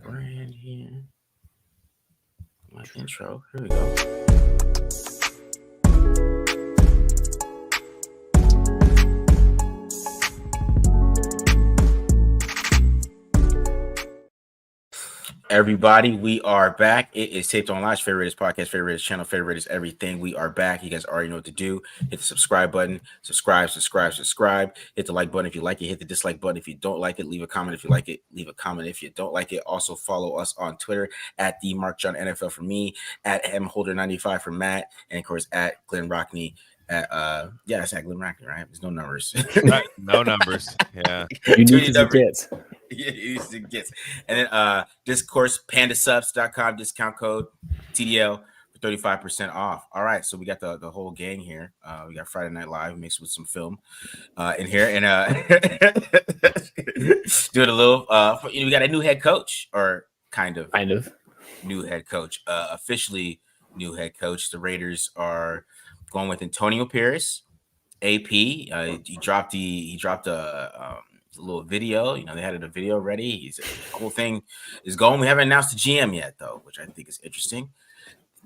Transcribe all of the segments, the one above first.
brand here. My intro. Here we go. Everybody, we are back. It is Taped On Live, favorite podcast, favorite channel, favorite is everything. We are back. You guys already know what to do. Hit the subscribe button, subscribe. Hit the like button if you like it. Hit the dislike button if you don't like it. Leave a comment if you like it. Leave a comment if you don't like it. Also follow us on Twitter at the Mark John NFL for me, at mholder95 for Matt, and of course at Glenn Rockney. It's at Glenn Rockney, right? There's no numbers. No numbers. Yeah. Unique as it gets. Yeah, it gets. And then discourse pandasubs.com discount code TDL for 35% off. All right, so we got the whole gang here. We got Friday Night Live mixed with some film in here, and doing a little. We got a new head coach, or kind of new head coach, officially new head coach. The Raiders are going with Antonio Pierce, AP. He dropped a little video. They had a video ready. The whole thing is going. We haven't announced the GM yet, though, which I think is interesting.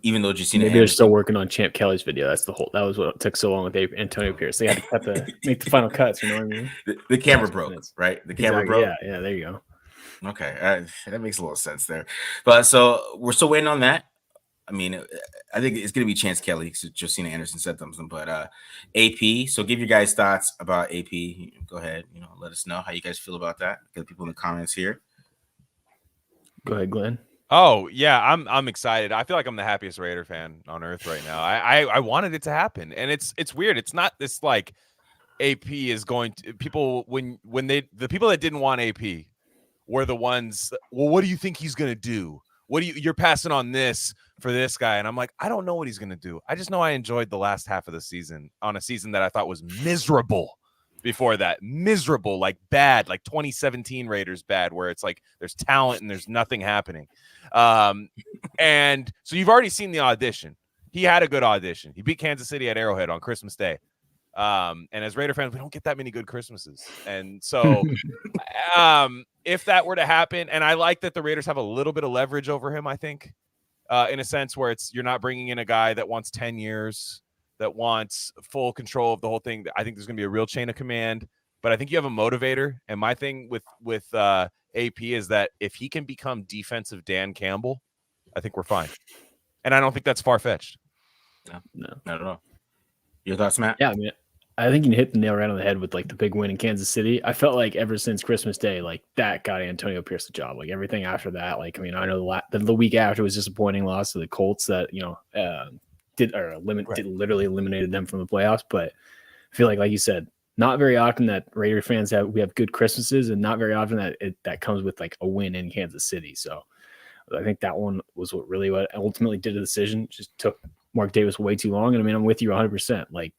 Even though Justina, maybe they're still working on Champ Kelly's video. That was what took so long with Antonio Pierce. They had to make the final cuts. You know what I mean? The camera broke, right? The camera broke. Yeah. There you go. Okay, that makes a little sense there. But so we're still waiting on that. I mean, I think it's going to be Chance Kelly because Josina Anderson said something, but AP. So give your guys thoughts about AP. Go ahead. Let us know how you guys feel about that. Get people in the comments here. Go ahead, Glenn. Oh, yeah, I'm excited. I feel like I'm the happiest Raider fan on earth right now. I wanted it to happen, and it's weird. It's not this like AP is going to people when the people that didn't want AP were the ones. Well, what do you think he's going to do? You're passing on this for this guy. And I'm like, I don't know what he's going to do. I just know I enjoyed the last half of the season on a season that I thought was miserable before that. Miserable, like bad, like 2017 Raiders bad, where it's like there's talent and there's nothing happening. And so you've already seen the audition. He had a good audition. He beat Kansas City at Arrowhead on Christmas Day. And as Raider fans, we don't get that many good Christmases. And so if that were to happen, and I like that the Raiders have a little bit of leverage over him, I think, in a sense where you're not bringing in a guy that wants 10 years, that wants full control of the whole thing. I think there's going to be a real chain of command, but I think you have a motivator. And my thing with AP is that if he can become defensive Dan Campbell, I think we're fine. And I don't think that's far-fetched. No, not at all. Your thoughts, Matt? Yeah, I mean, I think you hit the nail right on the head with like the big win in Kansas City. I felt like ever since Christmas Day, like that got Antonio Pierce the job. Like everything after that, like I mean, I know the week after was disappointing loss to the Colts that literally eliminated them from the playoffs. But I feel like you said, not very often that Raider fans have good Christmases, and not very often that comes with like a win in Kansas City. So I think that one was what ultimately did the decision. Just took Mark Davis way too long, and I mean, I'm with you 100%. Like.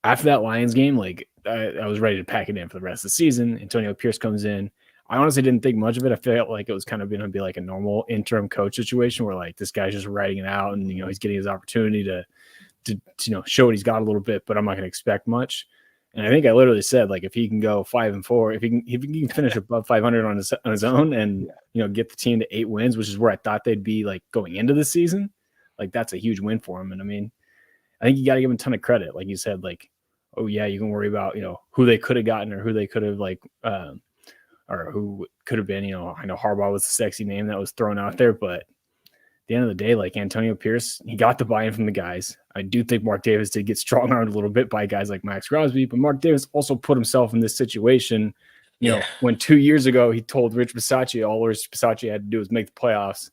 After that Lions game, like I was ready to pack it in for the rest of the season. Antonio Pierce comes in. I honestly didn't think much of it. I felt like it was kind of going to be like a normal interim coach situation where like this guy's just writing it out and he's getting his opportunity to show what he's got a little bit, but I'm not going to expect much. And I think I literally said like if he can go 5-4, if he can finish above 500 on his own and get the team to 8 wins, which is where I thought they'd be like going into the season, like that's a huge win for him. And I mean, I think you got to give him a ton of credit, like you said, like. Oh yeah, you can worry about who they could have gotten or who they could have or who could have been. I know Harbaugh was a sexy name that was thrown out there, but at the end of the day, like Antonio Pierce, he got the buy-in from the guys. I do think Mark Davis did get strong-armed a little bit by guys like Max Crosby, but Mark Davis also put himself in this situation. When 2 years ago he told Rich Bisaccia all Rich Bisaccia had to do was make the playoffs,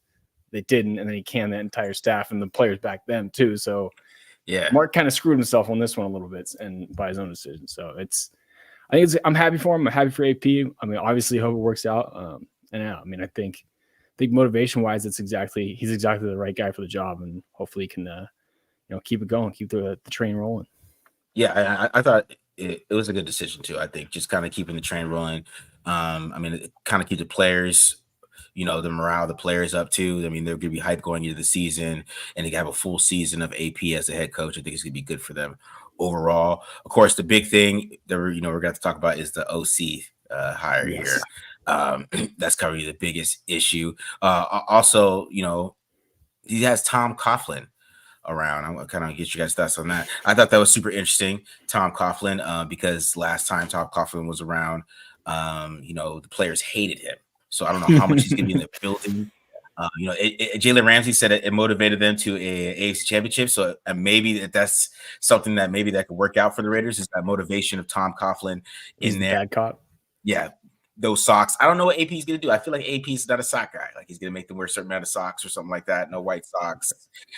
they didn't, and then he canned that entire staff and the players back then too. So. Yeah, Mark kind of screwed himself on this one a little bit and by his own decision. So I'm happy for him. I'm happy for AP. I mean, obviously, hope it works out. I think motivation wise, he's exactly the right guy for the job, and hopefully he can, keep it going, keep the train rolling. Yeah, I thought it was a good decision too. I think just kind of keeping the train rolling. It kind of keep the players. The morale of the players up too. I mean, they're going to be hyped going into the season, and they have a full season of AP as a head coach. I think it's going to be good for them overall. Of course, the big thing that we're going to talk about is the OC hire here. That's probably the biggest issue. Also, he has Tom Coughlin around. I'm gonna kind of get you guys' thoughts on that. I thought that was super interesting, Tom Coughlin, because last time Tom Coughlin was around, the players hated him. So I don't know how much he's gonna be in the building. Jalen Ramsey said it motivated them to a AFC championship. So maybe that's something that maybe that could work out for the Raiders, is that motivation of Tom Coughlin He's in the there. bad cop. Yeah, those socks. I don't know what AP is going to do. I feel like AP is not a sock guy. Like he's going to make them wear a certain amount of socks or something like that. No white socks.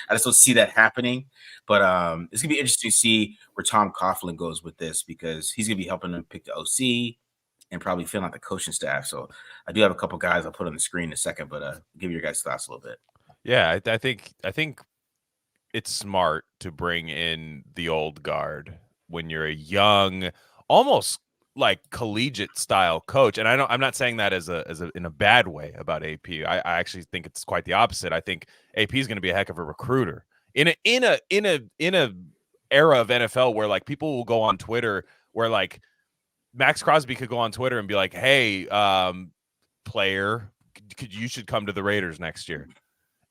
I just don't see that happening. But it's going to be interesting to see where Tom Coughlin goes with this, because he's going to be helping them pick the OC and probably filling out the coaching staff. So I do have a couple guys I'll put on the screen in a second, but give your guys' thoughts a little bit. Yeah, I think it's smart to bring in the old guard when you're a young, almost like collegiate style coach. And I'm not saying that as a in a bad way about AP. I actually think it's quite the opposite. I think AP is going to be a heck of a recruiter in a era of NFL where like people will go on Twitter where like Max Crosby could go on Twitter and be like, "Hey, player, you should come to the Raiders next year."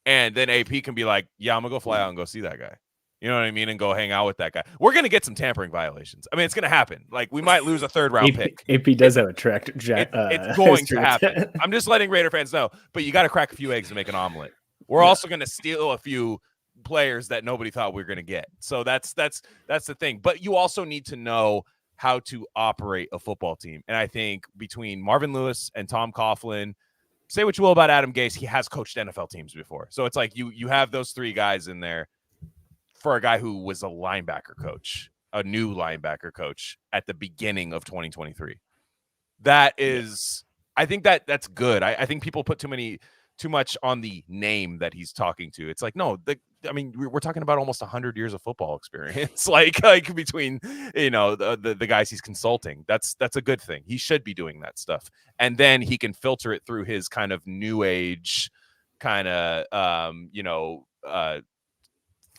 And then AP can be like, "Yeah, I'm gonna go fly out and go see that guy." You know what I mean? And go hang out with that guy. We're going to get some tampering violations. I mean, it's going to happen. Like, we might lose a third-round pick. AP does have a track. It's going to happen. I'm just letting Raider fans know. But you got to crack a few eggs to make an omelet. We're also going to steal a few players that nobody thought we were going to get. So that's the thing. But you also need to know how to operate a football team. And I think between Marvin Lewis and Tom Coughlin, say what you will about Adam Gase, he has coached NFL teams before. So it's like you have those three guys in there for a guy who was a linebacker coach, a new linebacker coach at the beginning of 2023. That is, I think that's good. I think people put too much on the name that he's talking to. It's like, no, we're talking about almost 100 years of football experience, like between, the guys he's consulting. That's a good thing. He should be doing that stuff. And then he can filter it through his kind of new age kind of,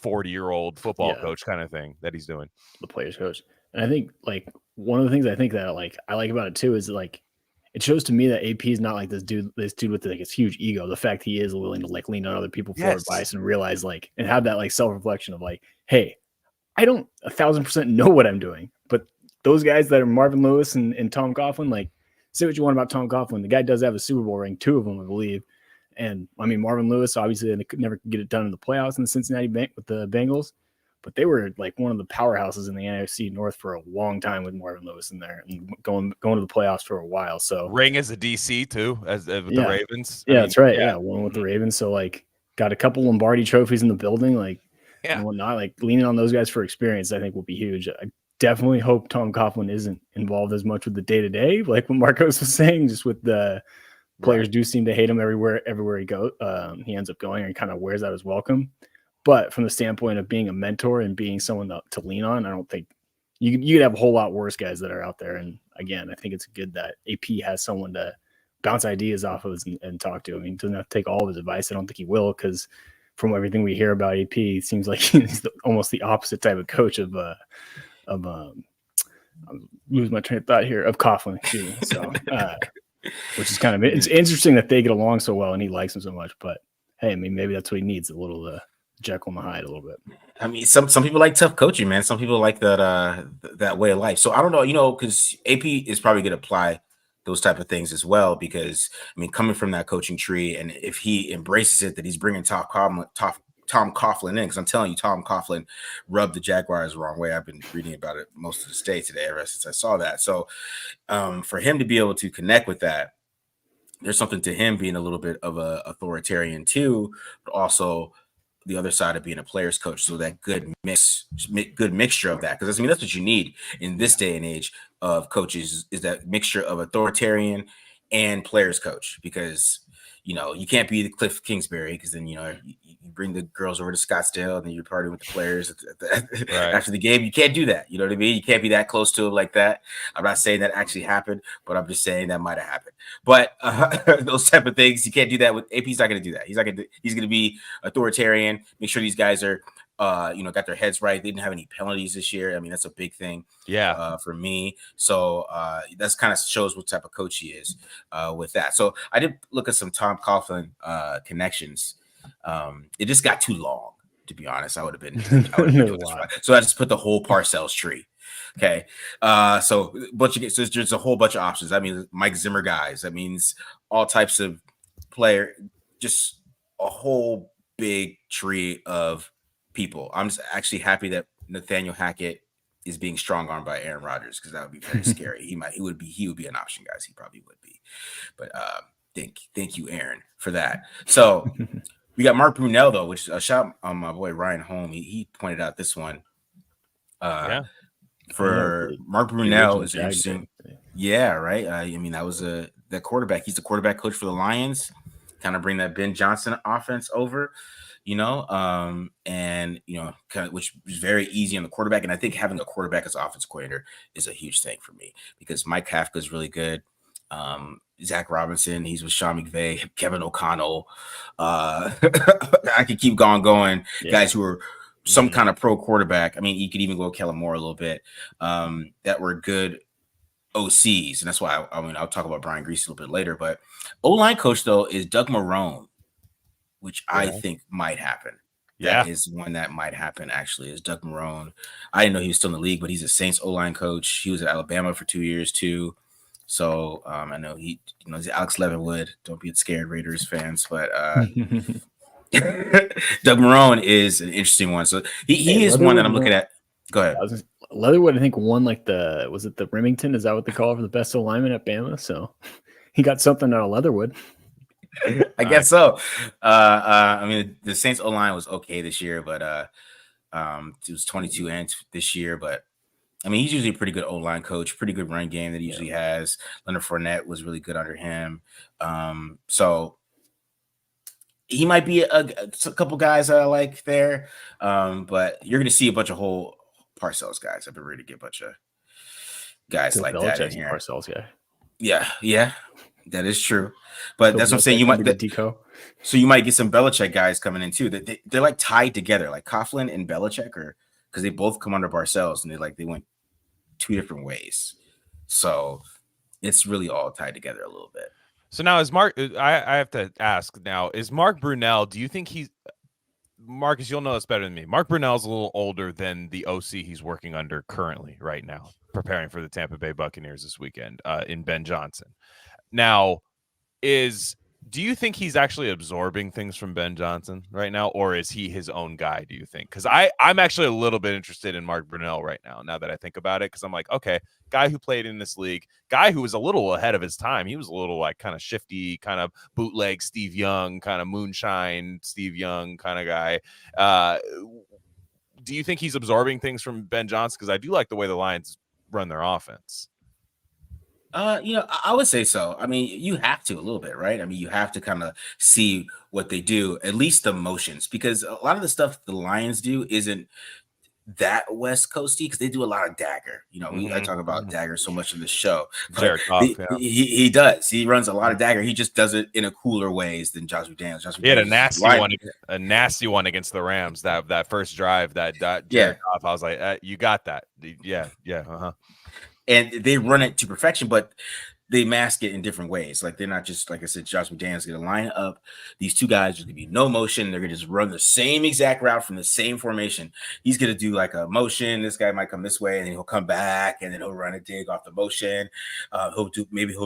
40-year-old football coach kind of thing that he's doing. The players coach. And I think like one of the things I think that like I like about it too is like it shows to me that AP is not like this dude with like his huge ego. The fact he is willing to like lean on other people for advice and realize like and have that like self-reflection of like, hey, I don't 1,000% know what I'm doing, but those guys that are Marvin Lewis and Tom Coughlin, like say what you want about Tom Coughlin. The guy does have a Super Bowl ring, 2 of them, I believe. And I mean, Marvin Lewis, obviously, they could never get it done in the playoffs in the Cincinnati with the Bengals, but they were like one of the powerhouses in the NFC North for a long time with Marvin Lewis in there and going to the playoffs for a while. So ring as a DC too, as with the Ravens. That's right. Yeah, one with the Ravens. So like, got a couple Lombardi trophies in the building, like and whatnot. Like leaning on those guys for experience, I think will be huge. I definitely hope Tom Coughlin isn't involved as much with the day to day, like what Marcos was saying, just with the. Players do seem to hate him everywhere he goes. He ends up going and kind of wears out his welcome. But from the standpoint of being a mentor and being someone to lean on, I don't think you could have a whole lot worse guys that are out there. And again, I think it's good that AP has someone to bounce ideas off of and talk to. I mean, he doesn't have to take all of his advice. I don't think he will, because from everything we hear about AP, it seems like he's almost the opposite type of coach of I'm losing my train of thought here, of Coughlin. Excuse me. So. Which is kind of it's interesting that they get along so well and he likes him so much. But hey, I mean, maybe that's what he needs, a little Jekyll and Hyde a little bit. I mean, some people like tough coaching, man. Some people like that way of life. So I don't know, because AP is probably going to apply those type of things as well. Because I mean, coming from that coaching tree, and if he embraces it, that he's bringing Tom Coughlin in, because I'm telling you, Tom Coughlin rubbed the Jaguars the wrong way. I've been reading about it most of this day today, ever since I saw that. So for him to be able to connect with that, there's something to him being a little bit of a authoritarian too, but also the other side of being a player's coach. So that good mixture of that, because I mean that's what you need in this day and age of coaches, is that mixture of authoritarian and player's coach. Because you can't be the Cliff Kingsbury, because then you bring the girls over to Scottsdale and then you're partying with the players after the game. You can't do that. You know what I mean? You can't be that close to them like that. I'm not saying that actually happened, but I'm just saying that might have happened. But those type of things, you can't do that with AP's not going to do that. He's going to be authoritarian, make sure these guys are got their heads right. They didn't have any penalties this year. I mean, that's a big thing. Yeah. For me. So that's kind of shows what type of coach he is with that. So I did look at some Tom Coughlin connections. It just got too long, to be honest. I would have been doing this right. So I just put the whole Parcells tree. Okay. So there's a whole bunch of options. I mean, Mike Zimmer guys. That means all types of player, just a whole big tree of people. I'm just actually happy that Nathaniel Hackett is being strong armed by Aaron Rodgers, because that would be very scary. He would be an option, guys. He probably would be. But thank you, Aaron, for that. So we got Mark Brunell, though, which a shout on my boy Ryan Holm. He pointed out this one. For Mark Brunell is interesting. Yeah, right. I mean, that was the quarterback. He's the quarterback coach for the Lions. Kind of bring that Ben Johnson offense over, and kind of, which is very easy on the quarterback. And I think having a quarterback as offense coordinator is a huge thing for me, because Mike Kafka is really good. Zach Robinson, he's with Sean McVay, Kevin O'Connell. I could keep going. Yeah. Guys who are some kind of pro quarterback. I mean, you could even go Kellen Moore a little bit. That were good OCs, and that's why I'll talk about Brian Grease a little bit later. But O-line coach, though, is Doug Marrone, which I think might happen. That is one that might happen, actually, is Doug Marrone. I didn't know he was still in the league, but he's a Saints O-line coach. He was at Alabama for 2 years, too. So I know he's Alex Leatherwood. Don't be scared, Raiders fans. But Doug Marrone is an interesting one. So he is one that I'm looking at. Go ahead. Leatherwood, I think, won like was it the Remington? Is that what they call it, for the best lineman at Bama? So he got something out of Leatherwood. I guess so. I mean, the Saints O-line was okay this year, but it was 22 ends this year. But I mean, he's usually a pretty good O-line coach, pretty good run game that he usually has. Leonard Fournette was really good under him. So he might be a couple guys that I like there. But you're going to see a bunch of whole Parcells guys. I've been ready to get a bunch of guys like that in here. Parcells guy. Yeah, that is true. But that's what I'm saying. You might so you might get some Belichick guys coming in too. They're like tied together, like Coughlin and Belichick, because they both come under Parcells, and they went two different ways. So it's really all tied together a little bit. So now is Mark? I have to ask now. Is Mark Brunell? Do you think he's Marcus? You'll know this better than me. Mark Brunell's a little older than the OC he's working under currently, right now, preparing for the Tampa Bay Buccaneers this weekend. In Ben Johnson. Now, do you think he's actually absorbing things from Ben Johnson right now, or is he his own guy, do you think? Because I'm actually a little bit interested in Mark Brunell right now that I think about it, because I'm like, okay, guy who played in this league, guy who was a little ahead of his time. He was a little like kind of shifty, kind of bootleg Steve Young, kind of moonshine Steve Young kind of guy. Do you think he's absorbing things from Ben Johnson? Because I do like the way the Lions run their offense. I would say so. I mean, you have to a little bit, right? I mean, you have to kind of see what they do, at least the motions, because a lot of the stuff the Lions do isn't that West Coasty, because they do a lot of dagger. I talk about dagger so much in the show. He does. He runs a lot of dagger. He just does it in a cooler ways than Josh McDaniels. He had a nasty one against the Rams. That first drive, that Jared Goff, I was like, you got that. Yeah. And they run it to perfection, but they mask it in different ways. Like, they're not just, like I said, Josh McDaniels going to line up these two guys. There's going to be no motion. They're going to just run the same exact route from the same formation. He's going to do like a motion. This guy might come this way, and then he'll come back, and then he'll run a dig off the motion. He'll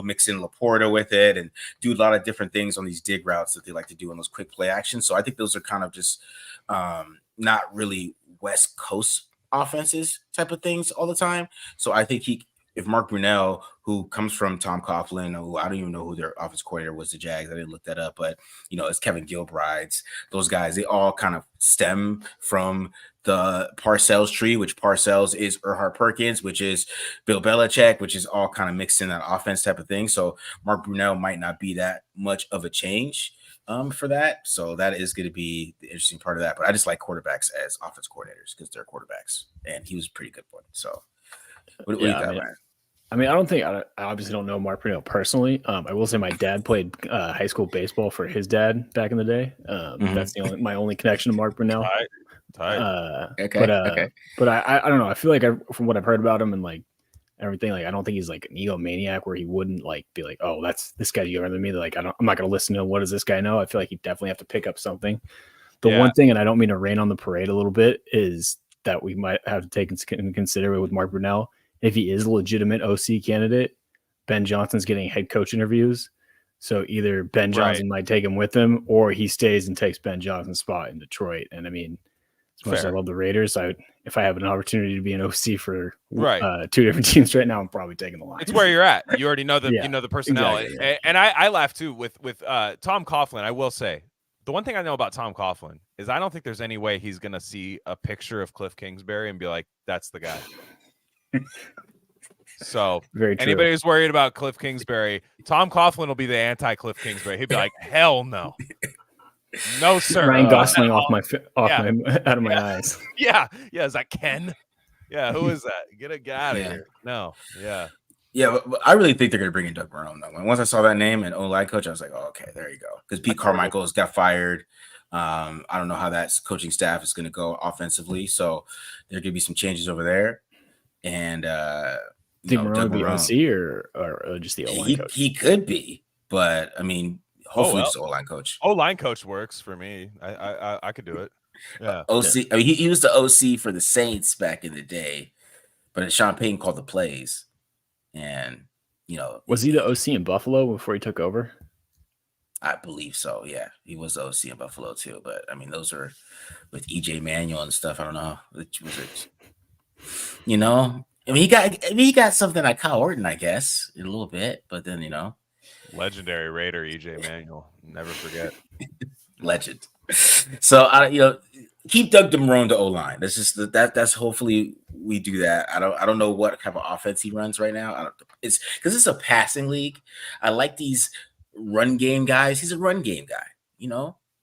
mix in Laporta with it and do a lot of different things on these dig routes that they like to do on those quick play actions. So I think those are kind of just not really West Coast offenses type of things all the time. So I think if Mark Brunell, who comes from Tom Coughlin, who I don't even know who their offense coordinator was, the Jags, I didn't look that up, but it's Kevin Gilbride's, those guys, they all kind of stem from the Parcells tree, which Parcells is Erhard Perkins, which is Bill Belichick, which is all kind of mixed in that offense type of thing. So Mark Brunell might not be that much of a change for that. So that is going to be the interesting part of that. But I just like quarterbacks as offense coordinators, because they're quarterbacks, and he was a pretty good one. So what do you got, man? I obviously don't know Mark Brunell personally. I will say my dad played high school baseball for his dad back in the day. That's my only connection to Mark Brunell. Tight. Okay. But I don't know. I feel like from what I've heard about him and like everything, like I don't think he's like an egomaniac where he wouldn't like be like, oh, that's this guy's younger than me. Like I'm not gonna listen to him. What does this guy know? I feel like he definitely have to pick up something. The one thing, and I don't mean to rain on the parade a little bit, is that we might have to take into consider with Mark Brunell. If he is a legitimate OC candidate, Ben Johnson's getting head coach interviews. So either Ben Johnson might take him with him, or he stays and takes Ben Johnson's spot in Detroit. And I mean, as much as I love the Raiders, if I have an opportunity to be an OC for two different teams right now, I'm probably taking the Lions. It's where you're at. You already know the the personnel. Exactly, and I laugh too with Tom Coughlin. I will say the one thing I know about Tom Coughlin is I don't think there's any way he's gonna see a picture of Cliff Kingsbury and be like, "That's the guy." So anybody who's worried about Cliff Kingsbury, Tom Coughlin will be the anti-Cliff Kingsbury. He'll be like, "Hell no." No, sir. Ryan Gosling out of my eyes. Yeah. Is that Ken? Yeah. Who is that? Get out of here. No. Yeah. Yeah, but I really think they're going to bring in Doug Marrone. Though. Once I saw that name and O-line coach, I was like, oh, okay, there you go. Because Pete Carmichael's got fired. I don't know how that coaching staff is going to go offensively. So there could be some changes over there. And think Marrone be OC or just the O-line coach? He could be, but I mean, hopefully just O-line coach. O-line coach works for me. I could do it. Yeah. OC. I mean, he was the OC for the Saints back in the day, but Sean Payton called the plays. And was he the OC in Buffalo before he took over? I believe so. Yeah, he was the OC in Buffalo too. But I mean, those are with EJ Manuel and stuff. I don't know. Which was it? I mean, he got something like Kyle Orton, I guess, in a little bit. But then legendary Raider EJ Manuel, never forget. Legend. So keep Doug Marrone to O-line. That's just that's hopefully we do that. I don't know what kind of offense he runs right now. It's because it's a passing league. I like these run game guys. He's a run game guy,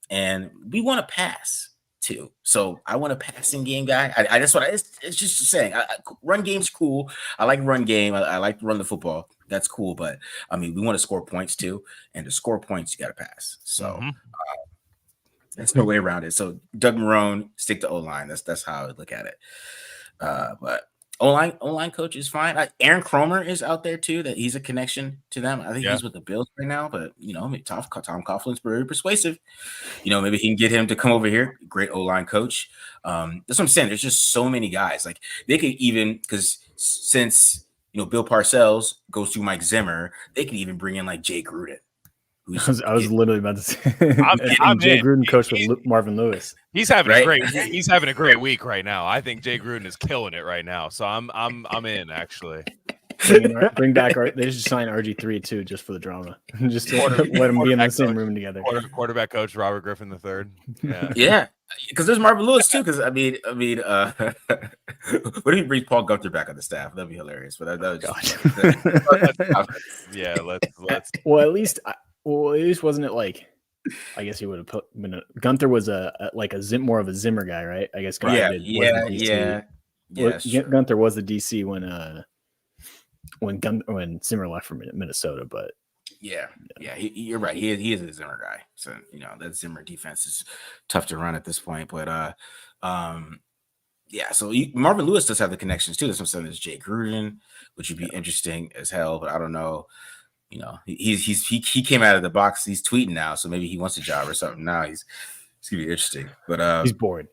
and we want to pass too. So I want a passing game guy. It's just saying. Run game's cool. I like run game. I like to run the football. That's cool. But I mean, we want to score points too, and to score points, you got to pass. So. There's no way around it. So Doug Marrone, stick to O-line. That's how I would look at it. But O-line coach is fine. Aaron Cromer is out there too. That he's a connection to them. I think he's with the Bills right now. But Tom Coughlin's very persuasive. Maybe he can get him to come over here. Great O-line coach. That's what I'm saying. There's just so many guys. Like they could even because since Bill Parcells goes through Mike Zimmer, they could even bring in like Jay Gruden. I was literally about to say I'm Jay Gruden coach with Marvin Lewis. He's having a great week right now. I think Jay Gruden is killing it right now. So I'm in actually. Bring back they should sign RG3 too, just for the drama. Just to let them be in the same room together. Quarterback coach Robert Griffin III. Yeah. Because there's Marvin Lewis too. Because I mean, what if he brings Paul Gunther back on the staff? That'd be hilarious. But let's. Well, at least wasn't it like? I guess he would have put. Gunther was more of a Zimmer guy, right? I guess. Gunther Gunther was the DC when Zimmer left from Minnesota, but. Yeah, you're right. He is a Zimmer guy. So that Zimmer defense is tough to run at this point. But so Marvin Lewis does have the connections too. That's what I'm saying. There's Jay Gruden, which would be interesting as hell. But I don't know. He came out of the box. He's tweeting now, so maybe he wants a job or something. Now it's gonna be interesting. But he's bored.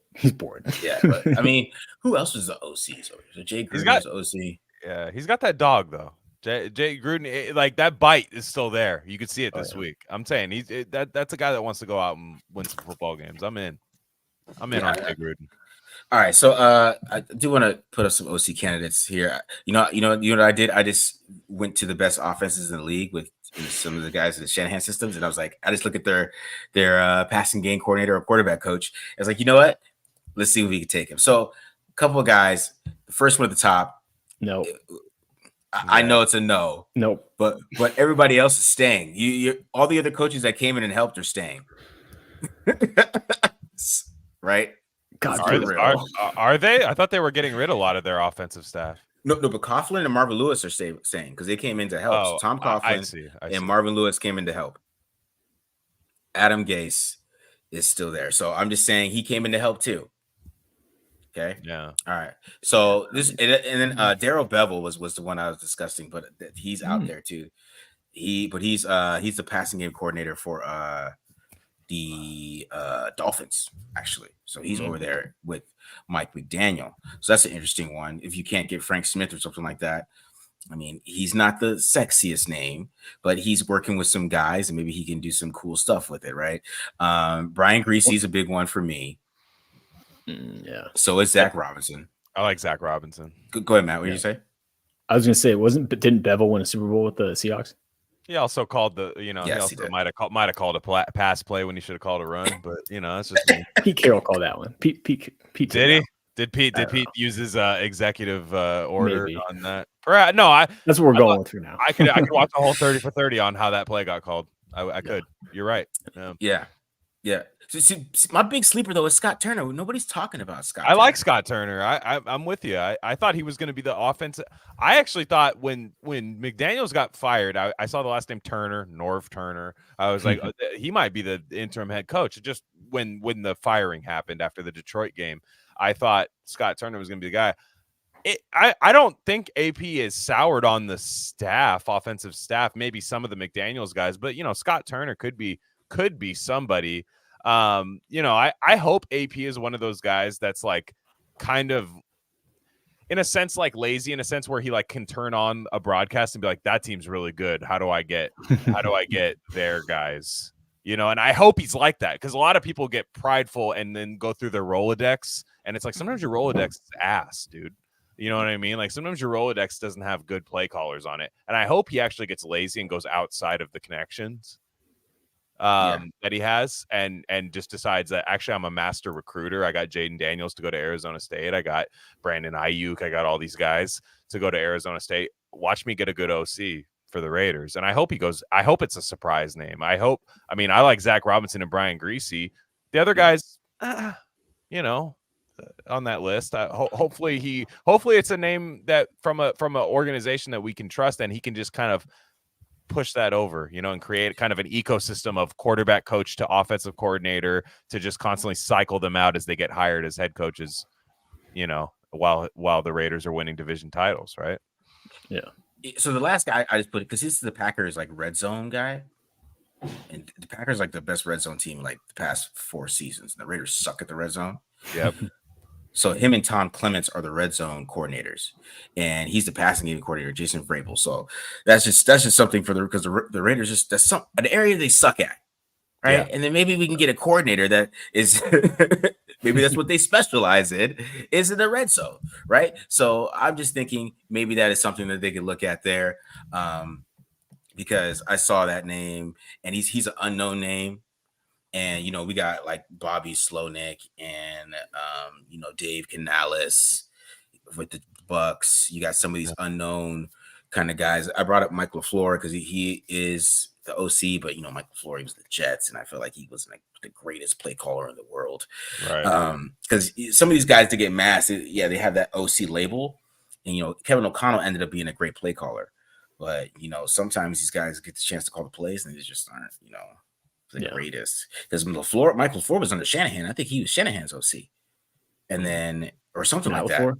Yeah, but I mean, who else was the OC? So Jay Gruden was the OC. Yeah, he's got that dog though. Jay Gruden, like that bite is still there. You could see it this week. I'm saying that's a guy that wants to go out and win some football games. I'm in on Jay Gruden. All right, so I do want to put up some OC candidates here. You know what I did? I just went to the best offenses in the league with some of the guys in the Shanahan systems, and I was like, I just look at their passing game coordinator or quarterback coach. I was like, you know what? Let's see if we can take him. So a couple of guys. The first one at the top. No. I know it's a no. Nope. But everybody else is staying. You all the other coaches that came in and helped are staying. Right? God, are they? I thought they were getting rid of a lot of their offensive staff. No, but Coughlin and Marvin Lewis are staying because they came in to help. So Tom Coughlin and Marvin Lewis came in to help. Adam Gase is still there. So I'm just saying he came in to help too. Okay. Yeah. All right. So and then Daryl Bevel was the one I was discussing, but he's out there too. He's the passing game coordinator for the Dolphins, actually. So he's over there with Mike McDaniel. So that's an interesting one. If you can't get Frank Smith or something like that, I mean, he's not the sexiest name, but he's working with some guys and maybe he can do some cool stuff with it, right? Brian Greasy's a big one for me. Yeah. So is Zach Robinson. I like Zach Robinson. Go ahead, Matt. What did you say? I was gonna say, didn't Bevel win a Super Bowl with the Seahawks? He also called he Yes, also might have called a pass play when he should have called a run, but that's just me. Pete Carroll called that one. Pete did he? Did Pete use his executive order Maybe. on that? No, that's what we're going through now. I could watch the whole 30 for 30 on how that play got called. I could. You're right. Yeah. So, see, my big sleeper though is Scott Turner. Nobody's talking about Scott. I like Scott Turner. I'm with you. I thought he was going to be the offensive. I actually thought when McDaniels got fired, I saw the last name Turner, Norv Turner. I was like, he might be the interim head coach. Just when the firing happened after the Detroit game, I thought Scott Turner was going to be the guy. I don't think AP is soured on the offensive staff. Maybe some of the McDaniels guys, but Scott Turner could be somebody. I hope AP is one of those guys that's like kind of in a sense like lazy, in a sense where he like can turn on a broadcast and be like, that team's really good. How do I get their guys? And I hope he's like that, because a lot of people get prideful and then go through their Rolodex, and it's like sometimes your Rolodex is ass, dude. You know what I mean? Like sometimes your Rolodex doesn't have good play callers on it. And I hope he actually gets lazy and goes outside of the connections that he has and just decides that actually I'm a master recruiter. I got Jaden Daniels to go to Arizona State. I got Brandon Ayuk. I got all these guys to go to Arizona State. Watch me get a good OC for the Raiders. And I hope I hope it's a surprise name. I like Zach Robinson and Brian Greasy. The other guys, on that list. Hopefully it's a name that from an organization that we can trust, and he can just kind of push that over, and create kind of an ecosystem of quarterback coach to offensive coordinator to just constantly cycle them out as they get hired as head coaches, while the Raiders are winning division titles, right? Yeah. So the last guy I just put, because this is the Packers like red zone guy, and the Packers like the best red zone team like the past 4 seasons. The Raiders suck at the red zone. Yep. So him and Tom Clements are the red zone coordinators, and he's the passing game coordinator, Jason Vrabel. So that's just something for because the Raiders that's an area they suck at, right? Yeah. And then maybe we can get a coordinator that is maybe that's what they specialize in, is in the red zone, right? So I'm just thinking maybe that is something that they could look at there, because I saw that name, and he's an unknown name. And, we got like Bobby Slonick and, Dave Canales with the Bucks. You got some of these unknown kind of guys. I brought up Mike LaFleur because he is the OC, but, Mike LaFleur, he was the Jets. And I feel like he wasn't like the greatest play caller in the world. Right. Because some of these guys to get mass, they have that OC label. And, Kevin O'Connell ended up being a great play caller. But, sometimes these guys get the chance to call the plays and they just aren't, the greatest, because Mike LaFleur was under Shanahan. I think he was Shanahan's OC, and then or something like that.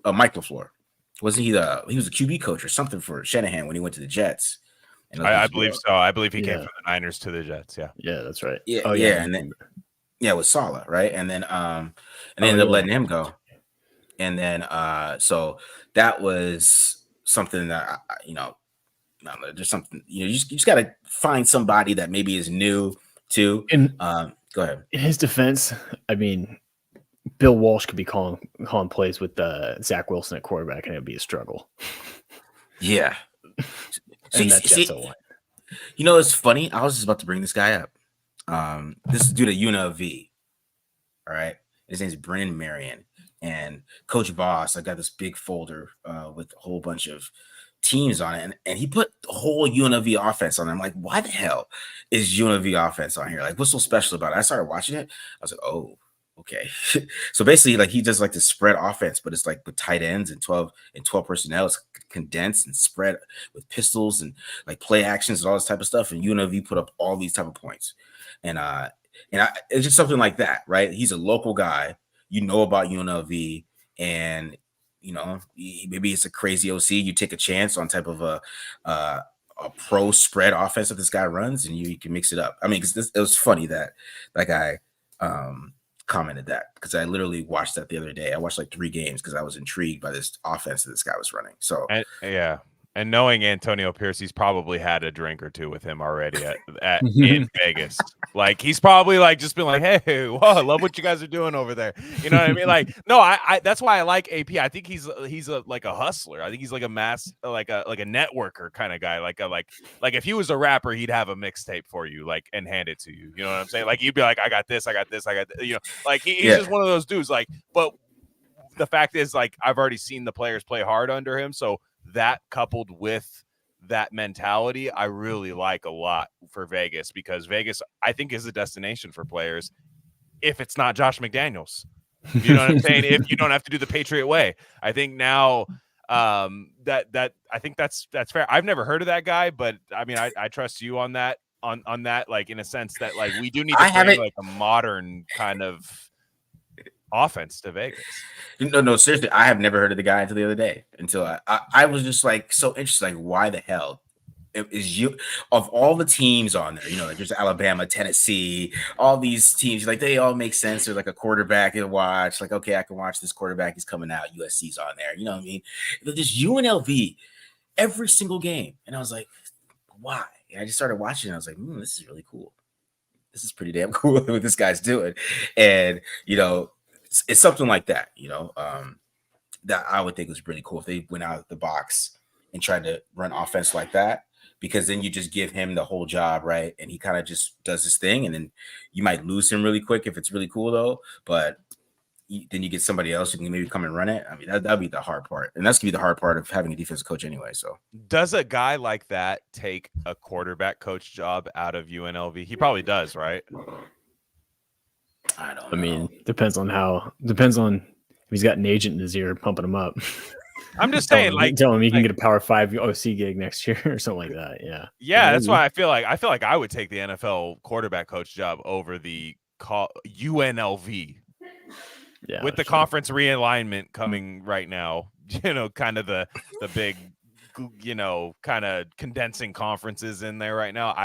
Mike LaFleur, wasn't he he was a QB coach or something for Shanahan when he went to the Jets? And I believe so. I believe he came from the Niners to the Jets. Yeah, that's right. Yeah, and then with Saleh, right, and then they ended up letting him go, and then so that was something that there's something you just got to find somebody that maybe is new too. And go ahead. In his defense, I mean, Bill Walsh could be calling plays with Zach Wilson at quarterback, and it'd be a struggle. Yeah. It's funny. I was just about to bring this guy up. This is due to UNLV. All right, his name's Brennan Marion, and Coach Boss. I got this big folder with a whole bunch of teams on it, and he put the whole UNLV offense on there. I'm like, why the hell is UNLV offense on here? Like, what's so special about it? I started watching it. I was like, oh, okay. So basically, like, he does like the spread offense, but it's like with tight ends and 12 personnel. It's condensed and spread with pistols and like play actions and all this type of stuff. And UNLV put up all these type of points, and it's just something like that, right? He's a local guy. you know about UNLV, and maybe it's a crazy OC. You take a chance on type of a pro spread offense that this guy runs, and you can mix it up. I mean, it was funny that guy commented that, because I literally watched that the other day. I watched like 3 games because I was intrigued by this offense that this guy was running. So and knowing Antonio Pierce, he's probably had a drink or two with him already at in Vegas. Like, he's probably like just been like, "Hey, whoa, I love what you guys are doing over there." You know what I mean? Like, no, I that's why I like AP. I think he's like a hustler. I think he's like a like a networker kind of guy. Like if he was a rapper, he'd have a mixtape for you, like, and hand it to you. You know what I'm saying? Like, he'd be like, "I got this, I got this, I got this." You know, like he's just one of those dudes. Like, but the fact is, like, I've already seen the players play hard under him, so that coupled with that mentality, I really like a lot for Vegas, because Vegas, I think, is a destination for players if it's not Josh McDaniels. You know what I'm saying? If you don't have to do the Patriot way. I think now that I think that's fair. I've never heard of that guy, but I mean, I trust you on that, on that, like, in a sense that, like, we do need to bring like a modern kind of offense to Vegas. No, seriously, I have never heard of the guy until the other day. Until I was just like so interested, like, why the hell is you of all the teams on there? Like, there's Alabama, Tennessee, all these teams, like, they all make sense. There's like a quarterback to watch. Like, okay, I can watch this quarterback. He's coming out. USC's on there. You know what I mean? But just UNLV every single game, and I was like, why? And I just started watching. And I was like, this is really cool. This is pretty damn cool what this guy's doing, and it's something like that, that I would think was really cool if they went out of the box and tried to run offense like that, because then you just give him the whole job, right? And he kind of just does his thing, and then you might lose him really quick if it's really cool, though. But then you get somebody else who can maybe come and run it. I mean, that'd be the hard part, and that's gonna be the hard part of having a defensive coach anyway. So, does a guy like that take a quarterback coach job out of UNLV? He probably does, right? I don't know. I mean, depends on if he's got an agent in his ear pumping him up. I'm just saying, tell him he can get a Power 5 OC gig next year or something like that. Yeah. That's why I feel like I would take the NFL quarterback coach job over the UNLV. Yeah, with the conference realignment coming right now, kind of the big, kind of condensing conferences in there right now.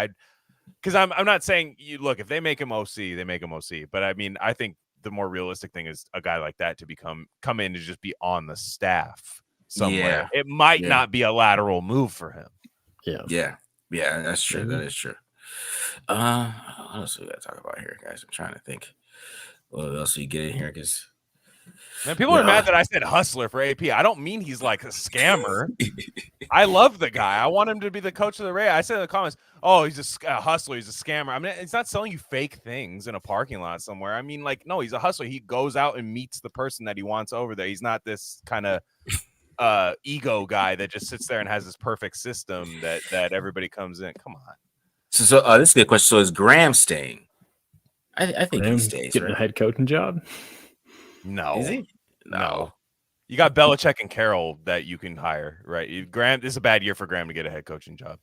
Because I'm not saying look, if they make him OC, they make him OC. But I mean, I think the more realistic thing is a guy like that to come in to just be on the staff somewhere. Yeah. It might not be a lateral move for him. Yeah, that's true. Mm-hmm. That is true. What else we got to talk about here, guys? I'm trying to think. What else we get in here? Because people are mad that I said hustler for AP. I don't mean he's like a scammer. I love the guy. I want him to be the coach of the Raiders. I said in the comments, "Oh, he's a hustler. He's a scammer." I mean, it's not selling you fake things in a parking lot somewhere. I mean, like, no, he's a hustler. He goes out and meets the person that he wants over there. He's not this kind of ego guy that just sits there and has this perfect system that everybody comes in. Come on. So this is a good question. So is Graham staying? I think he stays. Getting a head coaching job. No. Is he? No. You got Belichick and Carroll that you can hire, right? Graham, this is a bad year for Graham to get a head coaching job.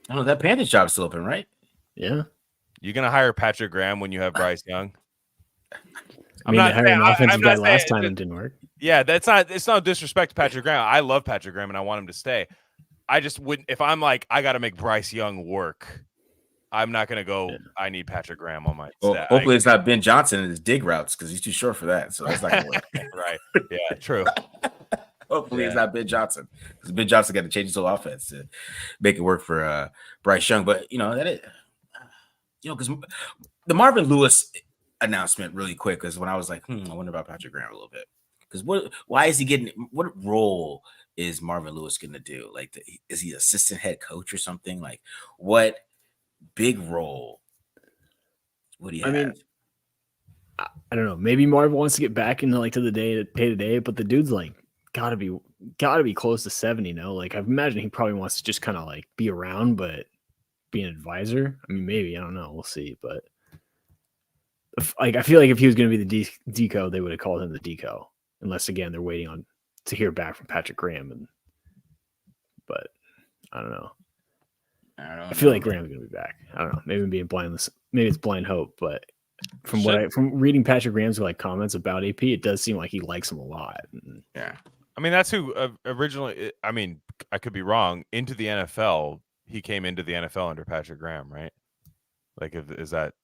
I don't know. That Panthers job's still open, right? Yeah. You gonna hire Patrick Graham when you have Bryce Young? I mean, they hired an offensive guy last time and it didn't work. Yeah, it's not disrespect to Patrick Graham. I love Patrick Graham and I want him to stay. I just wouldn't, if I'm like, I got to make Bryce Young work, I'm not going to go, I need Patrick Graham on my staff. Hopefully it's not Ben Johnson in his dig routes, because he's too short for that. So that's not going to work. Right. Yeah, true. Hopefully it's not Ben Johnson, because Ben Johnson got to change his whole offense to make it work for Bryce Young. But, because the Marvin Lewis announcement really quick, because when I was like, I wonder about Patrick Graham a little bit. Because why is he getting, what role is Marvin Lewis going to do? Like, is he assistant head coach or something? Like, what big role would he have? I mean, I don't know. Maybe Marvin wants to get back into like to the day to day, but the dude's like gotta be close to 70 now. Like, I imagine he probably wants to just kind of like be around, but be an advisor. I mean, maybe, I don't know. We'll see. But I feel like if he was going to be the deco, they would have called him the deco. Unless, again, they're waiting to hear back from Patrick Graham. But I don't know. I feel like Graham's going to be back. I don't know. Maybe it's blind hope, but from reading Patrick Graham's like comments about AP, it does seem like he likes him a lot. Yeah. I mean, that's who originally. I mean, I could be wrong. Into the NFL, he came into the NFL under Patrick Graham, right? Like, is that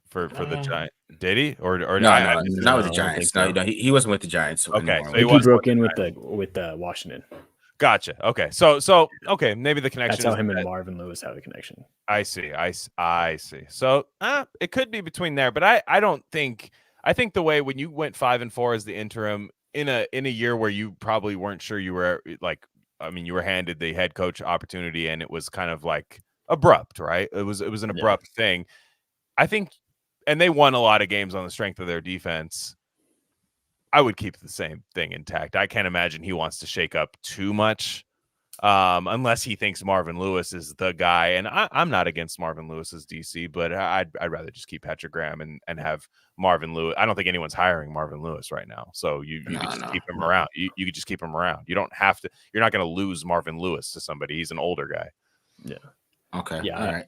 for the Giants? Did he or No, I not with the I don't Giants. think so. No, he wasn't with the Giants. Okay, anymore. so he AP was broke in with Washington. Gotcha. Okay, so okay, maybe the connection. That's how is him and that- Marvin Lewis have a connection. I see. I see. So it could be between there, but I don't think. I think the way when you went 5-4 as the interim in a year where you probably weren't sure you were like, I mean, you were handed the head coach opportunity and it was kind of like abrupt, right? It was an abrupt thing. I think, and they won a lot of games on the strength of their defense. I would keep the same thing intact. I can't imagine he wants to shake up too much. Unless he thinks Marvin Lewis is the guy, and I'm not against Marvin Lewis's DC, but I'd rather just keep Patrick Graham and have Marvin Lewis. I don't think anyone's hiring Marvin Lewis right now, so you could just keep him around. You could just keep him around. You don't have to. You're not going to lose Marvin Lewis to somebody. He's an older guy. Yeah. Okay. Yeah. All right.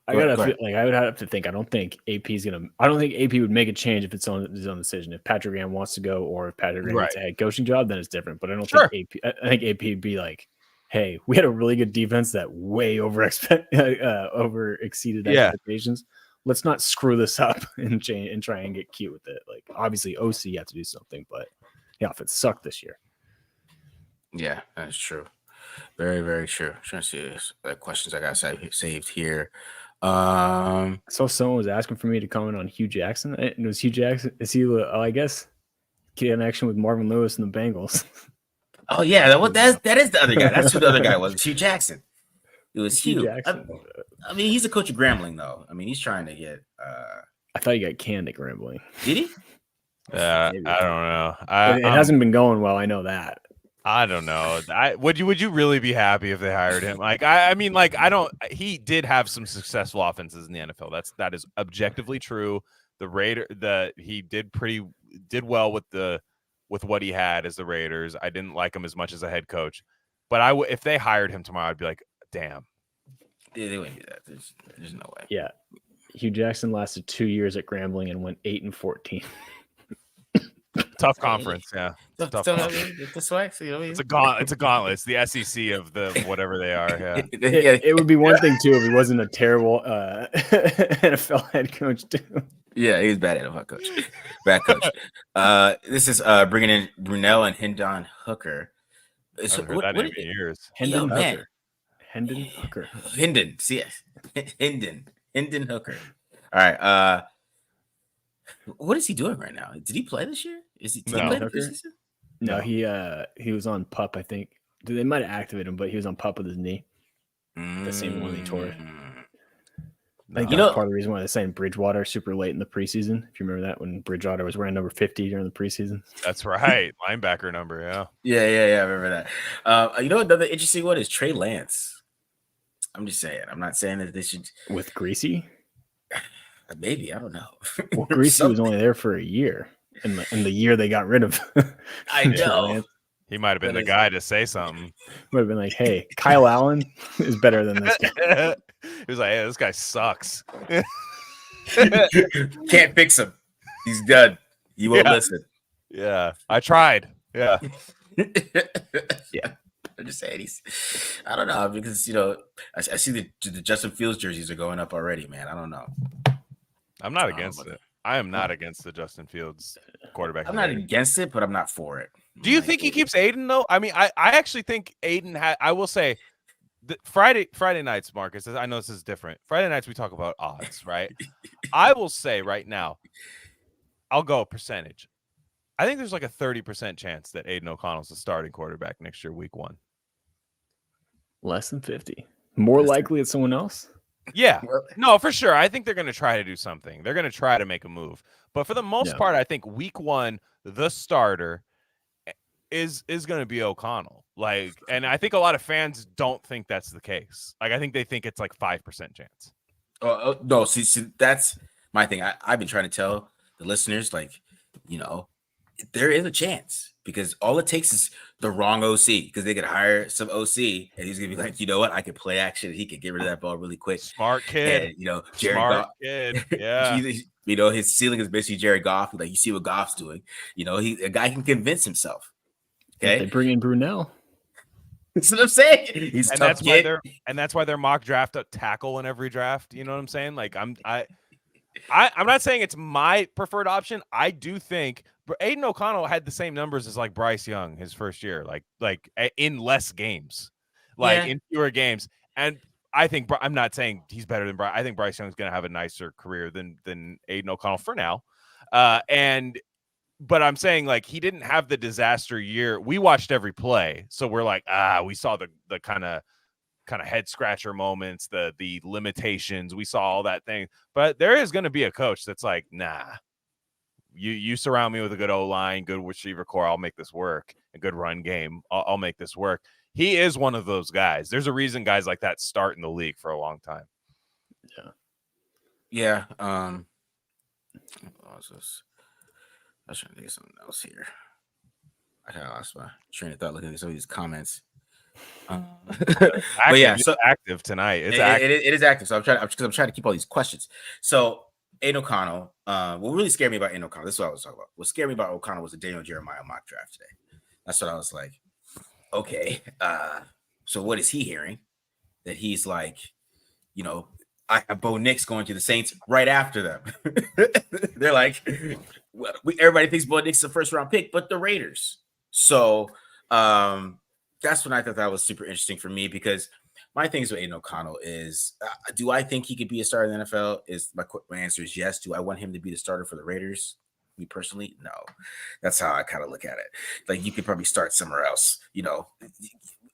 I would have to think. I don't think AP would make a change if it's on his own decision. If Patrick Graham wants to go, or if Patrick Graham gets a head coaching job, then it's different. But I don't think AP. I think AP would be like, "Hey, we had a really good defense that way over exceeded expectations. Let's not screw this up and try and get cute with it. Like, obviously, OC you have to do something, but yeah, if it sucked this year, yeah, that's true. Very, very true. I'm trying to see the questions I got saved here. I saw someone was asking for me to comment on Hugh Jackson. And it was Hugh Jackson. Is he? I guess connection with Marvin Lewis and the Bengals. Oh yeah, that is the other guy. That's who the other guy was. Hugh Jackson. It was Hugh. Jackson. I mean, he's a coach of Grambling, though. I mean, he's trying to get. I thought he got canned at Grambling. Did he? I don't know. It hasn't been going well. I know that. I don't know. Would you really be happy if they hired him? Like, he did have some successful offenses in the NFL. That is objectively true. He did well with what he had as the Raiders. I didn't like him as much as a head coach, but if they hired him tomorrow, I'd be like, damn. They wouldn't do that. There's no way. Yeah. Hugh Jackson lasted 2 years at Grambling and went 8-14. Tough conference, yeah. Tough conference. This way, it's a gauntlet. It's the SEC of the whatever they are. Yeah. It would be one thing too if he wasn't a terrible NFL head coach too. Yeah, he was bad NFL coach. Bad coach. This is bringing in Brunel and Hendon Hooker. I've heard that name in years. Hendon Hooker. Hendon Hooker. Hendon. Yes. Hendon Hooker. All right. What is he doing right now? Did he play this year? Did he play the preseason? No, he was on PUP, I think. They might have activated him, but he was on PUP with his knee. The same one he tore. I think that's part of the reason why they signed Bridgewater super late in the preseason. If you remember that, when Bridgewater was wearing number 50 during the preseason. That's right. Linebacker number, yeah. Yeah, I remember that. Another interesting one is Trey Lance. I'm just saying. I'm not saying that they should. With Greasy? Maybe. I don't know. Well, Greasy was only there for a year. In the year they got rid of I know. He might have been the guy to say something. Would have been like, hey, Kyle Allen is better than this guy. He was like, hey, this guy sucks. Can't fix him. He's done. He won't listen. Yeah. I tried. Yeah. Yeah. I'm just saying I don't know, because I see the Justin Fields jerseys are going up already, man. I don't know. I'm not against it. I am not against the Justin Fields quarterback. I'm not against it, but I'm not for it. Do you think he keeps Aiden though? I mean, I actually think Aiden I will say Friday nights, Marcus, I know this is different. Friday nights we talk about odds, right? I will say right now, I'll go percentage. I think there's like a 30% chance that Aiden O'Connell's the starting quarterback next year, week 1. Less than 50. More likely it's someone else? Yeah. No, for sure. I think they're going to try to do something. They're going to try to make a move. But for the most part, I think week 1, the starter is going to be O'Connell. Like, and I think a lot of fans don't think that's the case. Like, I think they think it's like 5% chance. No, see, that's my thing. I've been trying to tell the listeners, like, there is a chance. because all it takes is the wrong OC, because they could hire some OC and he's gonna be like, you know what, I could play action. He could get rid of that ball really quick. Smart kid. And Jared Smart Goff, kid. Yeah. his ceiling is basically Jared Goff. Like, you see what Goff's doing. A guy can convince himself. Okay, if they bring in Brunell. That's what I'm saying. He's a tough kid. That's why they're mock draft a tackle in every draft. You know what I'm saying? Like, I'm not saying it's my preferred option. I do think Aiden O'Connell had the same numbers as like Bryce Young his first year, like in less games, in fewer games. And I think I'm not saying he's better than Bryce. I think Bryce Young's going to have a nicer career than Aiden O'Connell for now. But I'm saying, like, he didn't have the disaster year. We watched every play, so we're like, we saw the kind of head scratcher moments, the limitations. We saw all that thing. But there is going to be a coach that's like, nah, you surround me with a good O-line, good receiver core, I'll make this work. A good run game, I'll make this work. He is one of those guys. There's a reason guys like that start in the league for a long time. Yeah. I was trying to think of something else here. I kind of lost my train of thought looking at some of these comments. But yeah, so active tonight. It is active. So I'm trying to keep all these questions. So Aiden O'Connell, what really scared me about Aiden O'Connell, this is what I was talking about. What scared me about O'Connell was the Daniel Jeremiah mock draft today. That's what I was like, okay, so what is he hearing? That he's like, I have Bo Nix going to the Saints right after them. They're like, everybody thinks Bo Nix is a first round pick, but the Raiders. So that's when I thought that was super interesting for me, because my things with Aiden O'Connell is, do I think he could be a starter in the NFL? My answer is yes. Do I want him to be the starter for the Raiders? Me personally, no. That's how I kind of look at it. Like, you could probably start somewhere else.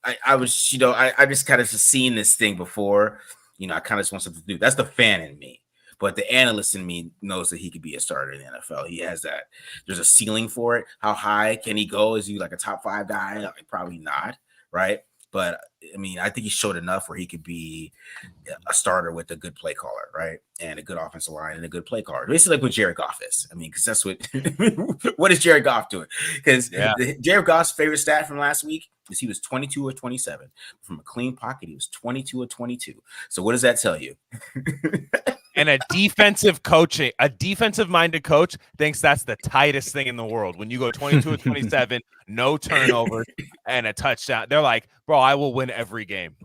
I just kind of seen this thing before. I kind of just want something to do. That's the fan in me. But the analyst in me knows that he could be a starter in the NFL. He has that. There's a ceiling for it. How high can he go? Is he like a top 5 guy? Like, probably not, right? But, I mean, I think he showed enough where he could be a starter with a good play caller, right? And a good offensive line and a good play caller. Basically like what Jared Goff is. I mean, because that's what is Jared Goff doing? Because Jared Goff's favorite stat from last week is he was 22 or 27. From a clean pocket, he was 22 or 22. So what does that tell you? And a defensive-minded coach thinks that's the tightest thing in the world. When you go 22 or 27, no turnovers, and a touchdown, they're like, bro, I will win every game.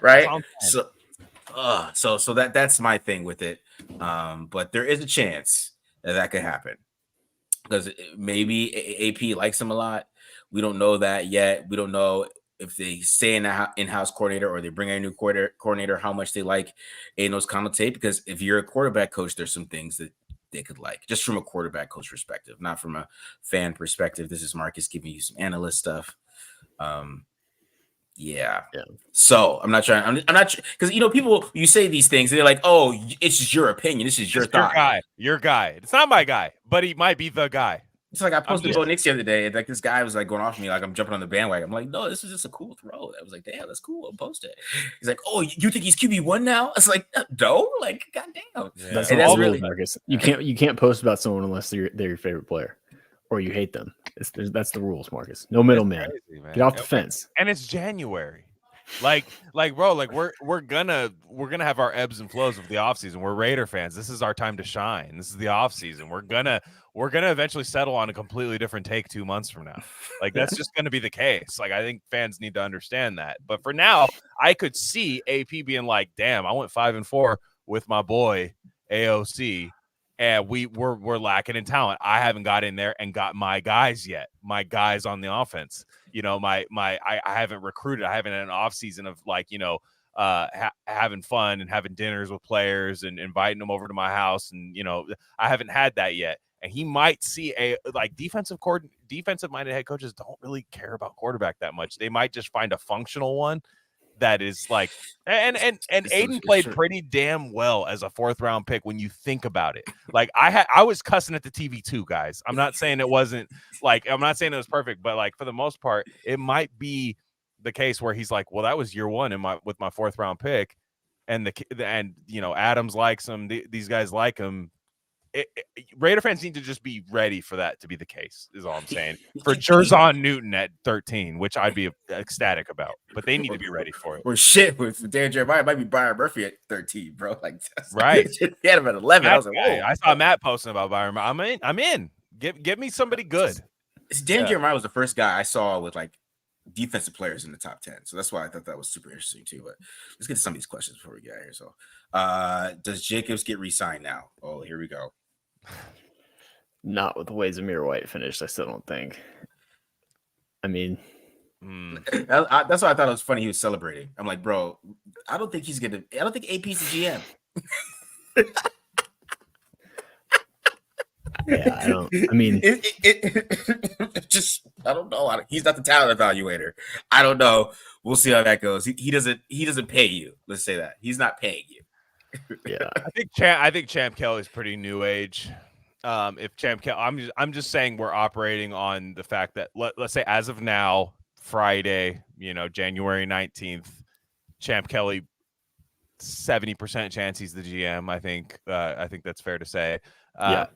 Right? So that's my thing with it. But there is a chance that could happen, because maybe AP likes him a lot. We don't know that yet. We don't know if they stay in the in-house coordinator or they bring in a new coordinator, how much they like Aiden O'Connell tape. Because if you're a quarterback coach, there's some things that they could like, just from a quarterback coach perspective, not from a fan perspective. This is Marcus giving you some analyst stuff. Yeah. So I'm not because people, you say these things and they're like, oh, it's just your opinion. This is your thought. Your guy. It's not my guy, but he might be the guy. It's like I posted Bo Nix the other day, and like this guy was like going off me, like I'm jumping on the bandwagon. I'm like, no, this is just a cool throw. I was like, damn, that's cool. I'll post it. He's like, oh, you think he's QB1 now? I was like, no, like, goddamn. Yeah. That's really Marcus. You can't post about someone unless they're your favorite player or you hate them. That's the rules, Marcus. No middleman. Get off the fence. And it's January. Like, bro, like we're gonna have our ebbs and flows of the offseason. We're Raider fans. This is our time to shine. This is the offseason. We're gonna eventually settle on a completely different take 2 months from now. Like, that's just gonna be the case. Like, I think fans need to understand that. But for now, I could see AP being like, damn, I went 5-4 with my boy AOC, and we're lacking in talent. I haven't got in there and got my guys yet. My guys on the offense. I haven't recruited. I haven't had an off season of having fun and having dinners with players and inviting them over to my house. And, I haven't had that yet. And he might see defensive minded head coaches don't really care about quarterback that much. They might just find a functional one that is like, and Aiden played pretty damn well as a 4th round pick when you think about it. Like, I was cussing at the TV too, guys. I'm not saying it wasn't I'm not saying it was perfect, but like, for the most part, it might be the case where he's like, well, that was year 1 with my 4th round pick, and Adams likes him. These guys like him. Raider fans need to just be ready for that to be the case, is all I'm saying. For Jerzon Newton at 13, which I'd be ecstatic about, but they need to be ready for it. Or shit, with Dan Jeremiah, it might be Byron Murphy at 13, bro. Like, right. He had him at 11. I was like, whoa. whoa. I saw Matt posting about Byron. I'm in. Give me somebody good. Dan Jeremiah was the first guy I saw with like defensive players in the top 10. So that's why I thought that was super interesting too. But let's get to some of these questions before we get out here. So does Jacobs get re-signed now? Oh, here we go. Not with the way Zamir White finished, I still don't think. I mean, that's why I thought it was funny he was celebrating. I'm like, bro, I don't think AP's the GM. Yeah, I don't. I mean, just I don't know. He's not the talent evaluator. I don't know. We'll see how that goes. He doesn't pay you. Let's say that he's not paying you. Yeah, I think Champ Kelly's pretty new age. If Champ Kelly, I'm just saying we're operating on the fact that let's say as of now, Friday, January 19th, Champ Kelly, 70% chance he's the GM. I think that's fair to say. Yeah.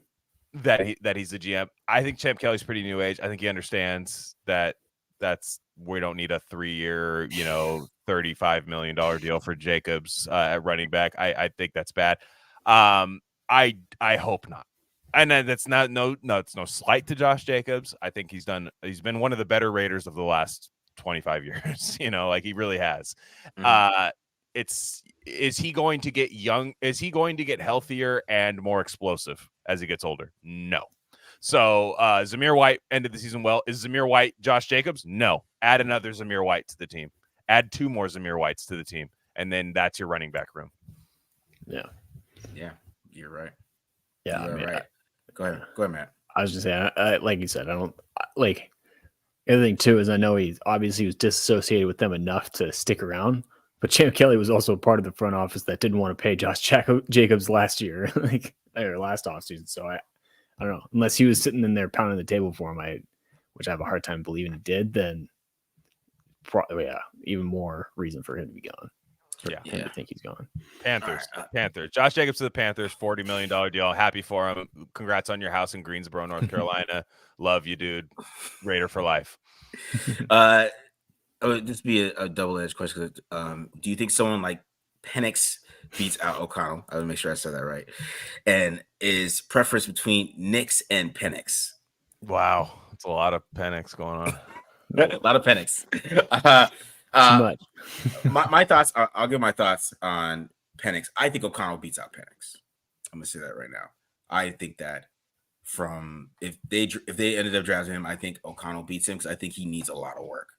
That he's the GM. I think Champ Kelly's pretty new age. I think he understands that we don't need a 3-year, $35 million deal for Jacobs at running back. I think that's bad. I hope not. And then that's it's no slight to Josh Jacobs. I think he's been one of the better Raiders of the last 25 years. Like he really has. Mm-hmm. Is he going to get young? Is he going to get healthier and more explosive as he gets older? No. So Zamir White ended the season well. Is Zamir White Josh Jacobs? No. Add another Zamir White to the team. Add 2 more Zamir Whites to the team, and then that's your running back room. Yeah. Yeah, you're right. Yeah, you're right. Go ahead, Matt. I was just saying, like you said, I don't like. The other thing too is I know he was disassociated with them enough to stick around. But Champ Kelly was also part of the front office that didn't want to pay Josh Jacobs last year, or last offseason. So I don't know. Unless he was sitting in there pounding the table for him, which I have a hard time believing he did, then even more reason for him to be gone. I think he's gone. Panthers. Josh Jacobs to the Panthers, $40 million deal. Happy for him. Congrats on your house in Greensboro, North Carolina. Love you, dude. Raider for life. This be a double-edged question. Do you think someone like Penix beats out O'Connell? I will make sure I said that right. And is preference between Nix and Penix? Wow, it's a lot of Penix going on. A lot of Penix. Too much. my thoughts. I'll give my thoughts on Penix. I think O'Connell beats out Penix. I'm gonna say that right now. I think that if they ended up drafting him, I think O'Connell beats him because I think he needs a lot of work.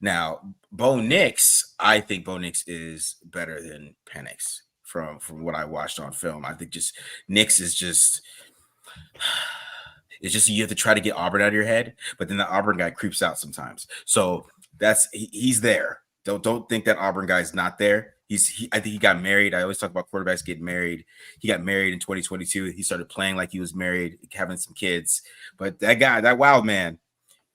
Now, Bo Nix, I think Bo Nix is better than Penix from what I watched on film. I think just Nix is just it's just you have to try to get Auburn out of your head, but then the Auburn guy creeps out sometimes. So he's there. Don't think that Auburn guy's not there. I think he got married. I always talk about quarterbacks getting married. He got married in 2022. He started playing like he was married, having some kids. But that guy, that wild man,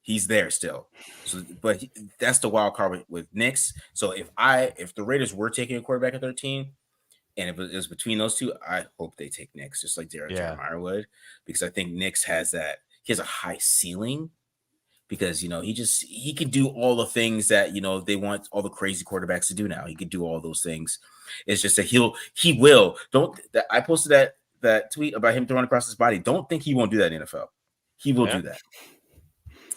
he's there still. So, but that's the wild card with Nix. So if the Raiders were taking a quarterback at 13, and if it was between those two, I hope they take Nix, just like Jeremiah would, because I think Nix has a high ceiling, because he can do all the things that they want all the crazy quarterbacks to do now. He can do all those things. It's just that he will. I posted that tweet about him throwing across his body. Don't think he won't do that in the NFL. He will do that.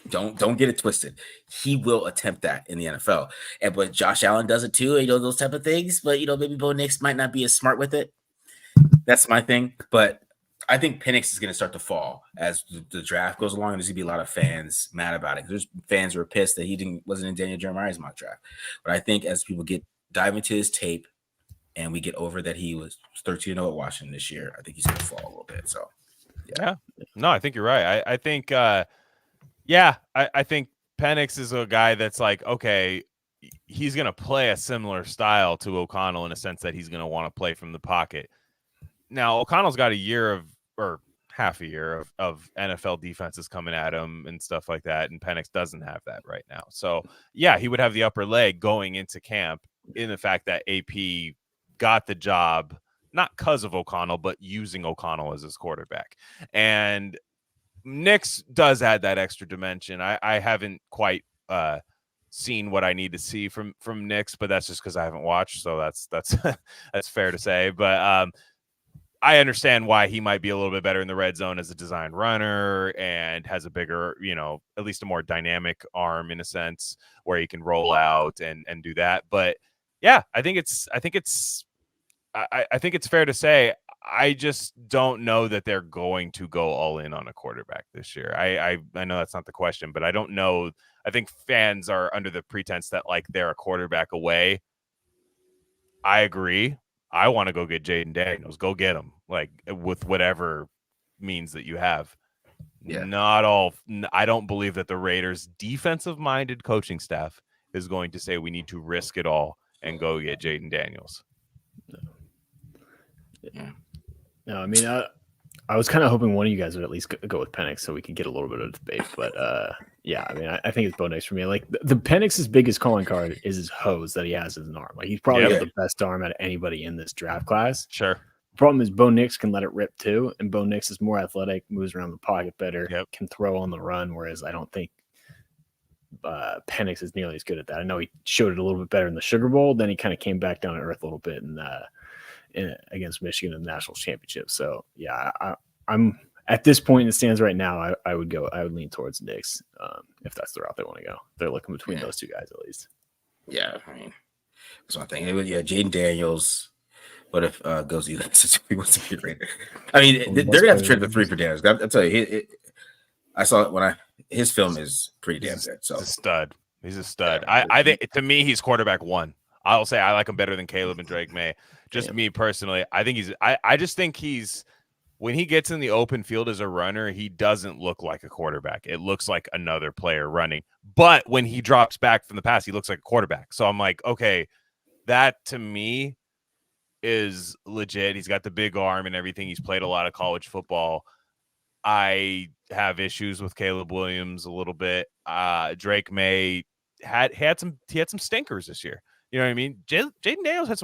Don't get it twisted. He will attempt that in the NFL. But Josh Allen does it too, those type of things. But maybe Bo Nix might not be as smart with it. That's my thing. But I think Penix is going to start to fall as the draft goes along, and there's going to be a lot of fans mad about it. There's fans who are pissed that wasn't in Daniel Jeremiah's mock draft. But I think as people dive into his tape and we get over that he was 13-0 at Washington this year, I think he's going to fall a little bit. So, yeah. No, I think you're right. I think I think Penix is a guy that's like, okay, he's going to play a similar style to O'Connell in a sense that he's going to want to play from the pocket. Now, O'Connell's got half a year of NFL defenses coming at him and stuff like that, and Penix doesn't have that right now. So, yeah, he would have the upper leg going into camp in the fact that AP got the job not because of O'Connell, but using O'Connell as his quarterback. And Nix does add that extra dimension. I haven't quite seen what I need to see from Nix, but that's just because I haven't watched. So that's that's fair to say. But I understand why he might be a little bit better in the red zone as a design runner and has a bigger, at least a more dynamic arm in a sense where he can roll out and do that. But yeah, I think it's fair to say I just don't know that they're going to go all in on a quarterback this year. I know that's not the question, but I don't know. I think fans are under the pretense that like they're a quarterback away. I agree. I want to go get Jaden Daniels. Go get him, like with whatever means that you have. Yeah. Not all. I don't believe that the Raiders' defensive-minded coaching staff is going to say we need to risk it all and go get Jaden Daniels. No, I mean, I was kind of hoping one of you guys would at least go with Penix so we could get a little bit of debate. But yeah, I mean, I think it's Bo Nix for me. Like the Penix's biggest calling card is his hose that he has as an arm. Like he's probably got the best arm out of anybody in this draft class. Sure. The problem is Bo Nix can let it rip too, and Bo Nix is more athletic, moves around the pocket better, can throw on the run. Whereas I don't think Penix is nearly as good at that. I know he showed it a little bit better in the Sugar Bowl. Then he kind of came back down to earth a little bit and against Michigan in the national championship. So yeah, I'm at this point in the stands right now. I would lean towards Nix if that's the route they want to go. They're looking between those two guys at least. Yeah, I mean that's one thing. Yeah, Jaden Daniels. What if goes either? He wants to be Raider. I mean, they're gonna have to trade the 3 for Daniels. I'll tell you, I saw it when his film is pretty damn good. So he's a stud. He's a stud. I think to me he's quarterback 1. I'll say I like him better than Caleb and Drake May. Just me personally. I think I just think he's when he gets in the open field as a runner, he doesn't look like a quarterback. It looks like another player running. But when he drops back from the pass, he looks like a quarterback. So I'm like, okay, that to me is legit. He's got the big arm and everything. He's played a lot of college football. I have issues with Caleb Williams a little bit. Drake May had some stinkers this year. You know what I mean? Jaden Daniels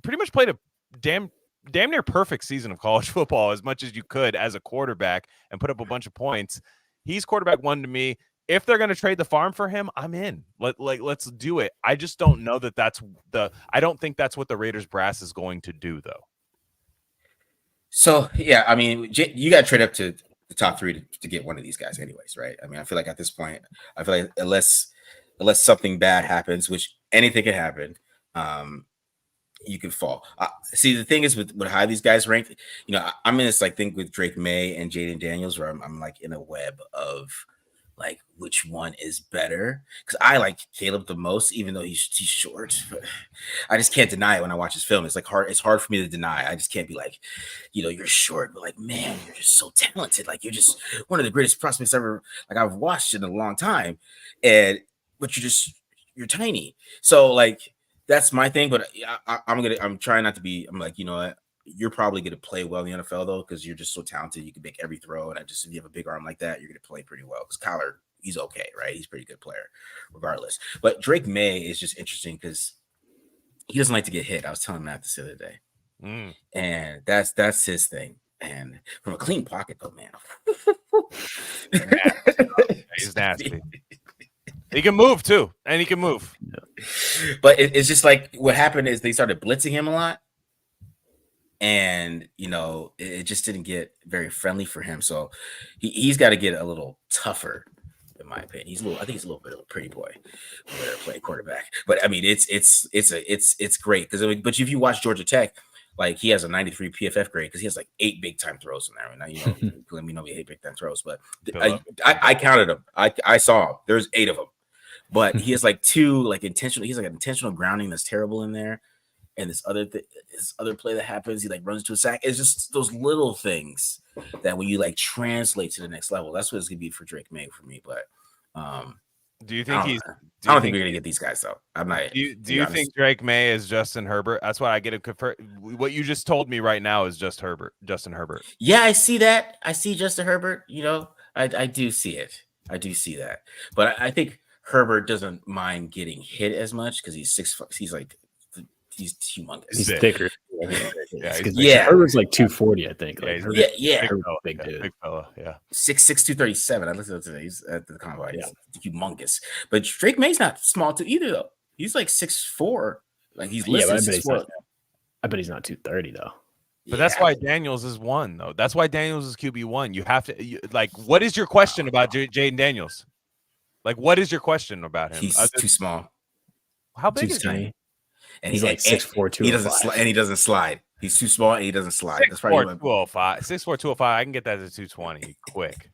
pretty much played a damn near perfect season of college football as much as you could as a quarterback and put up a bunch of points. He's quarterback 1 to me. If they're going to trade the farm for him, I'm in. Let's do it. I just don't know that I don't think that's what the Raiders brass is going to do though. So yeah, I mean, you got to trade up to the top 3 to get one of these guys, anyways, right? I mean, I feel like at this point, unless something bad happens, which anything can happen, you could fall. See, the thing is with how these guys rank, I'm in this like thing with Drake May and Jaden Daniels where I'm like in a web of like which one is better, because I like Caleb the most, even though he's short. But I just can't deny it when I watch his film. It's like it's hard for me to deny. I just can't be like, you're short, but like, man, you're just so talented. Like you're just one of the greatest prospects ever. Like I've watched in a long time, but you're tiny. So like that's my thing. But I'm trying not to be. I'm like, what? You're probably going to play well in the NFL though, because you're just so talented. You can make every throw, and if you have a big arm like that, you're going to play pretty well. Because Kyler, he's okay, right? He's a pretty good player, regardless. But Drake May is just interesting because he doesn't like to get hit. I was telling Matt this the other day, and that's his thing. And from a clean pocket, though, man, he's nasty. He can move too, and he can move. But it's just like what happened is they started blitzing him a lot. And it just didn't get very friendly for him. So he's got to get a little tougher, in my opinion. I think he's a little bit of a pretty boy when they're playing quarterback. But I mean, it's great but if you watch Georgia Tech, like he has a 93 PFF grade because he has like 8 big time throws in there. Now let me know we hate big time throws, but I counted them. I saw there's 8 of them, but he has like 2 like intentional. He's like an intentional grounding that's terrible in there. And this other play that happens, he like runs to a sack. It's just those little things that when you like translate to the next level, that's what it's gonna be for Drake May for me. But do you think I don't think we're gonna get these guys though. I'm not. Do you think Drake May is Justin Herbert? That's what I get to confer. What you just told me right now is Justin Herbert. Yeah, I see that. I see Justin Herbert. I do see it. I do see that. But I think Herbert doesn't mind getting hit as much because he's 6'. He's like. He's humongous. He's thicker. Yeah, he's Yeah. Herbert's like 240, I think. Like, he's Herbert's Yeah. big Herbert's fella. big Yeah, dude. big fella. Yeah. 6'6", 237. I listened to that. He's at the combine. Yeah. He's humongous. But Drake May's not small too either, though. He's like 6'4". Like he's Yeah, listed but 6'4". I bet he's not 230 though. But that's why Daniels is 1, though. That's why Daniels is QB1. You have to like. What is your question about Jaden Daniels? Like, what is your question about him? He's too small. How big Too is he? skinny. And He's like 6'4", He doesn't 205. and he doesn't slide. He's too small and he doesn't slide. That's probably 6'4", 205. 6'4", 205. I can get that to 220 quick.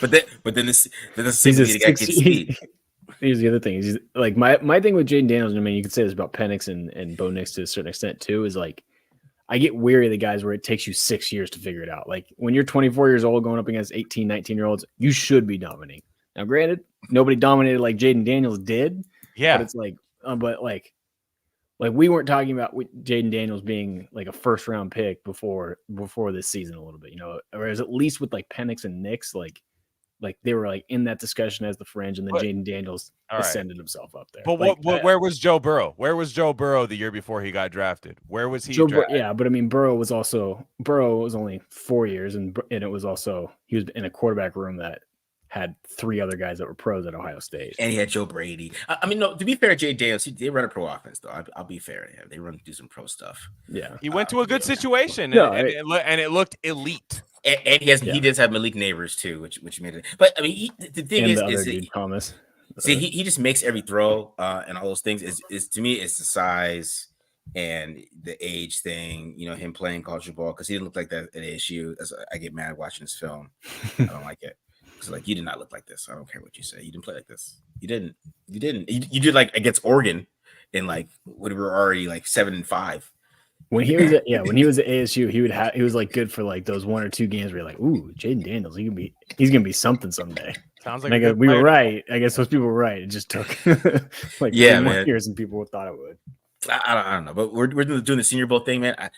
but then the same He's a guy gets speed. Here's the other thing. He's like my thing with Jaden Daniels. I mean, you could say this about Penix and Bo Nix to a certain extent too. Is like I get weary of the guys where it takes you 6 years to figure it out. Like when you're 24 years old going up against 18, 19-year-olds, you should be dominating. Now, granted, nobody dominated like Jaden Daniels did. Yeah, but it's like, like we weren't talking about Jaden Daniels being like a first round pick before this season a little bit, you know, whereas at least with like Penix and Nix, like they were like in that discussion as the fringe, and then Jaden Daniels ascended himself up there. But like, where was Joe Burrow? Where was Joe Burrow the year before he got drafted? Where was he? Yeah, but I mean, Burrow was only 4 years, and it was also he was in a quarterback room that had 3 other guys that were pros at Ohio State, and he had Joe Brady. I mean, no, to be fair, Jay Daniels, they run a pro offense though. I'll be fair to him. They do some pro stuff. Yeah, he went to a good situation, and it looked elite. And he does have Malik Neighbors too, which made it. But I mean, the thing and is, the other dude, Thomas. See, he just makes every throw, and all those things is to me, it's the size and the age thing. You know, him playing college ball because he didn't look like that at ASU. I get mad watching this film. I don't like it. So like, you did not look like this. I don't care what you say. You didn't play like this. You didn't. You did like against Oregon, in like when we were already like 7-5. When he was at ASU, he was like good for like those 1 or 2 games where you're like, ooh, Jaden Daniels, he's gonna be something someday. Sounds like we were right. I guess those people were right. It just took like 3 more years, and people thought it would. I don't know, but we're doing the Senior Bowl thing, man. I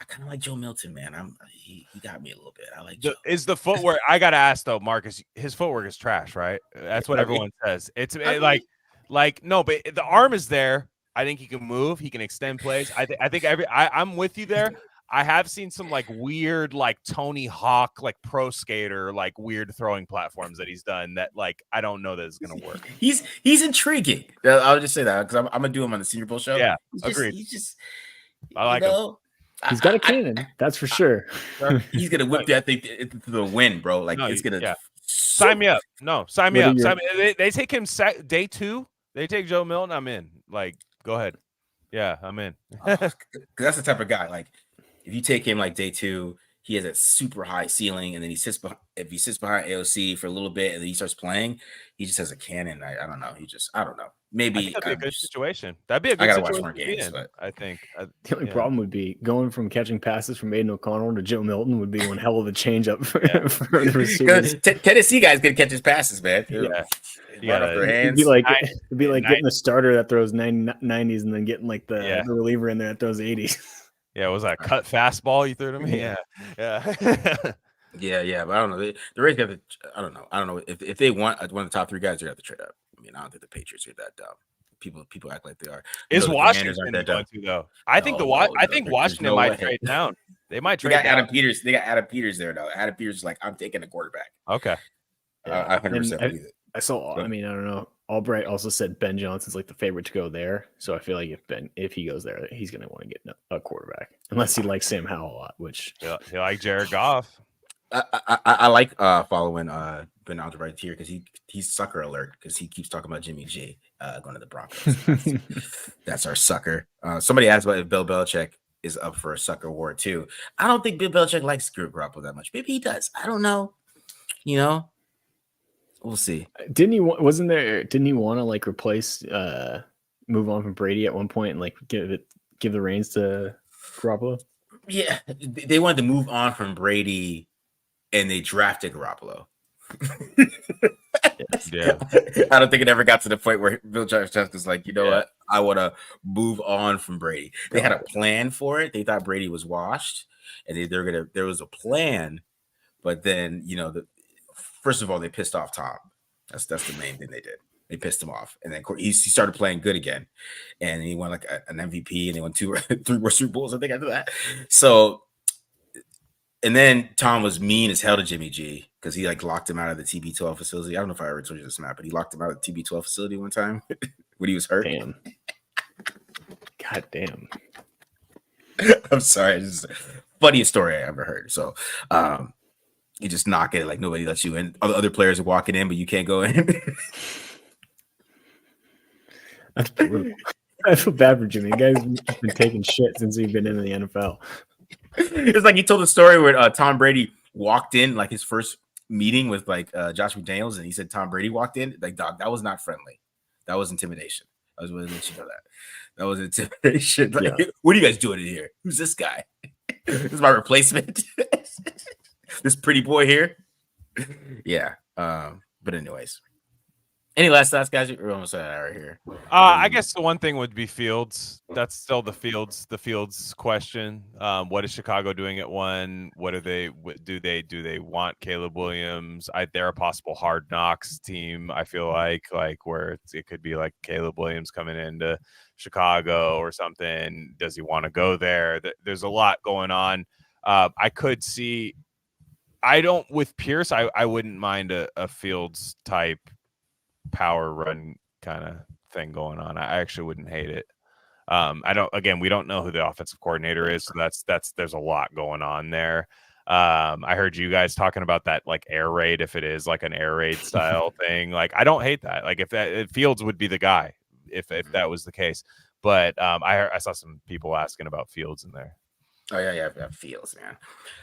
kind of like Joe Milton, man. He got me a little bit. I like Joe. Is the footwork? I gotta ask though, Marcus. His footwork is trash, right? That's what everyone says. It's like no, but the arm is there. I think he can move. He can extend plays. I'm with you there. I have seen some like weird, like Tony Hawk, like pro skater, like weird throwing platforms that he's done that like I don't know that it's gonna work. He's intriguing. I'll just say that because I'm gonna do him on the Senior Bowl show. Yeah, agreed. I like him. He's got a cannon, that's for sure. He's gonna whip that thing to the wind, bro. Like it's gonna. Yeah. Sign me up. No, sign me up. They take him day 2. They take Joe Milton. I'm in. Like, go ahead. Yeah, I'm in. Because that's the type of guy. Like, if you take him like day 2, he has a super high ceiling, and then if he sits behind AOC for a little bit, and then he starts playing, he just has a cannon. I don't know. I don't know. Maybe that'd be a good situation. That'd be a good. I gotta situation watch more games, but I think the only problem would be going from catching passes from Aiden O'Connell to Joe Milton would be one hell of a change up for the receivers. Tennessee guys can catch his passes, man. Yeah. Their hands. It'd be like getting the starter that throws 90s and then getting like the reliever in there that throws 80s. Yeah, was that a cut fastball you threw to me? Yeah. Yeah, but I don't know. The Rays got the. I don't know if they want one of the top 3 guys, they have to trade up. I mean, I don't think the Patriots are that dumb. People act like they are. Is Washington going to though? I think Washington might trade down. They might trade. They got Adam Peters. They got Adam Peters there though. Adam Peters is like, I'm taking a quarterback. Okay. I 100% believe it. I saw. I mean, I don't know. Albright also said Ben Johnson's like the favorite to go there. So I feel like if he goes there, he's going to want to get a quarterback, unless he likes Sam Howell a lot. Which he like Jared Goff. I like following Ben Albright here because he's sucker alert because he keeps talking about Jimmy G going to the Broncos. That's our sucker. Somebody asked about if Bill Belichick is up for a sucker award too. I don't think Bill Belichick likes Garoppolo that much. Maybe he does. I don't know. You know, we'll see. Didn't he want to like replace, move on from Brady at one point and like give the reins to Garoppolo? Yeah, they wanted to move on from Brady. And they drafted Garoppolo. Yeah, I don't think it ever got to the point where Bill Belichick was like, you know what, I want to move on from Brady. They had a plan for it. They thought Brady was washed, and there was a plan, but then first of all they pissed off Tom. That's the main thing they did. They pissed him off, and then he started playing good again, and he won like an MVP, and they won 3 more Super Bowls, I think, after that. So, and then Tom was mean as hell to Jimmy G because he like locked him out of the TB12 facility. I don't know if I ever told you this, Matt, but he locked him out of the TB12 facility one time when he was hurt. Damn. God damn. I'm sorry, it's the funniest story I ever heard. So, you just knock it like nobody lets you in. Other players are walking in, but you can't go in. That's brutal. I feel bad for Jimmy. The guy's been taking shit since he's been in the NFL. It's like he told a story where Tom Brady walked in, like his first meeting with like Josh McDaniels, and he said Tom Brady walked in. Like, dog, that was not friendly. That was intimidation. I was willing to let you know that. That was intimidation. Like, Yeah. what are you guys doing in here? Who's this guy? This is my replacement. This pretty boy here. Yeah. But anyways. Any last thoughts, guys? We're almost at an hour here. I guess the one thing would be Fields. That's still the Fields question. What is Chicago doing at 1? What do they want Caleb Williams? They're a possible Hard Knocks team. I feel like where it could be like Caleb Williams coming into Chicago or something. Does he want to go there? There's a lot going on. I could see. I don't with Pierce. I wouldn't mind a Fields type power run kind of thing going on. I actually wouldn't hate it. We don't know who the offensive coordinator is, so there's a lot going on there. I heard you guys talking about that like air raid, if it is like an air raid style thing. Like, I don't hate that. Like, if Fields would be the guy if that was the case. But I saw some people asking about Fields in there. Oh yeah, Fields, man.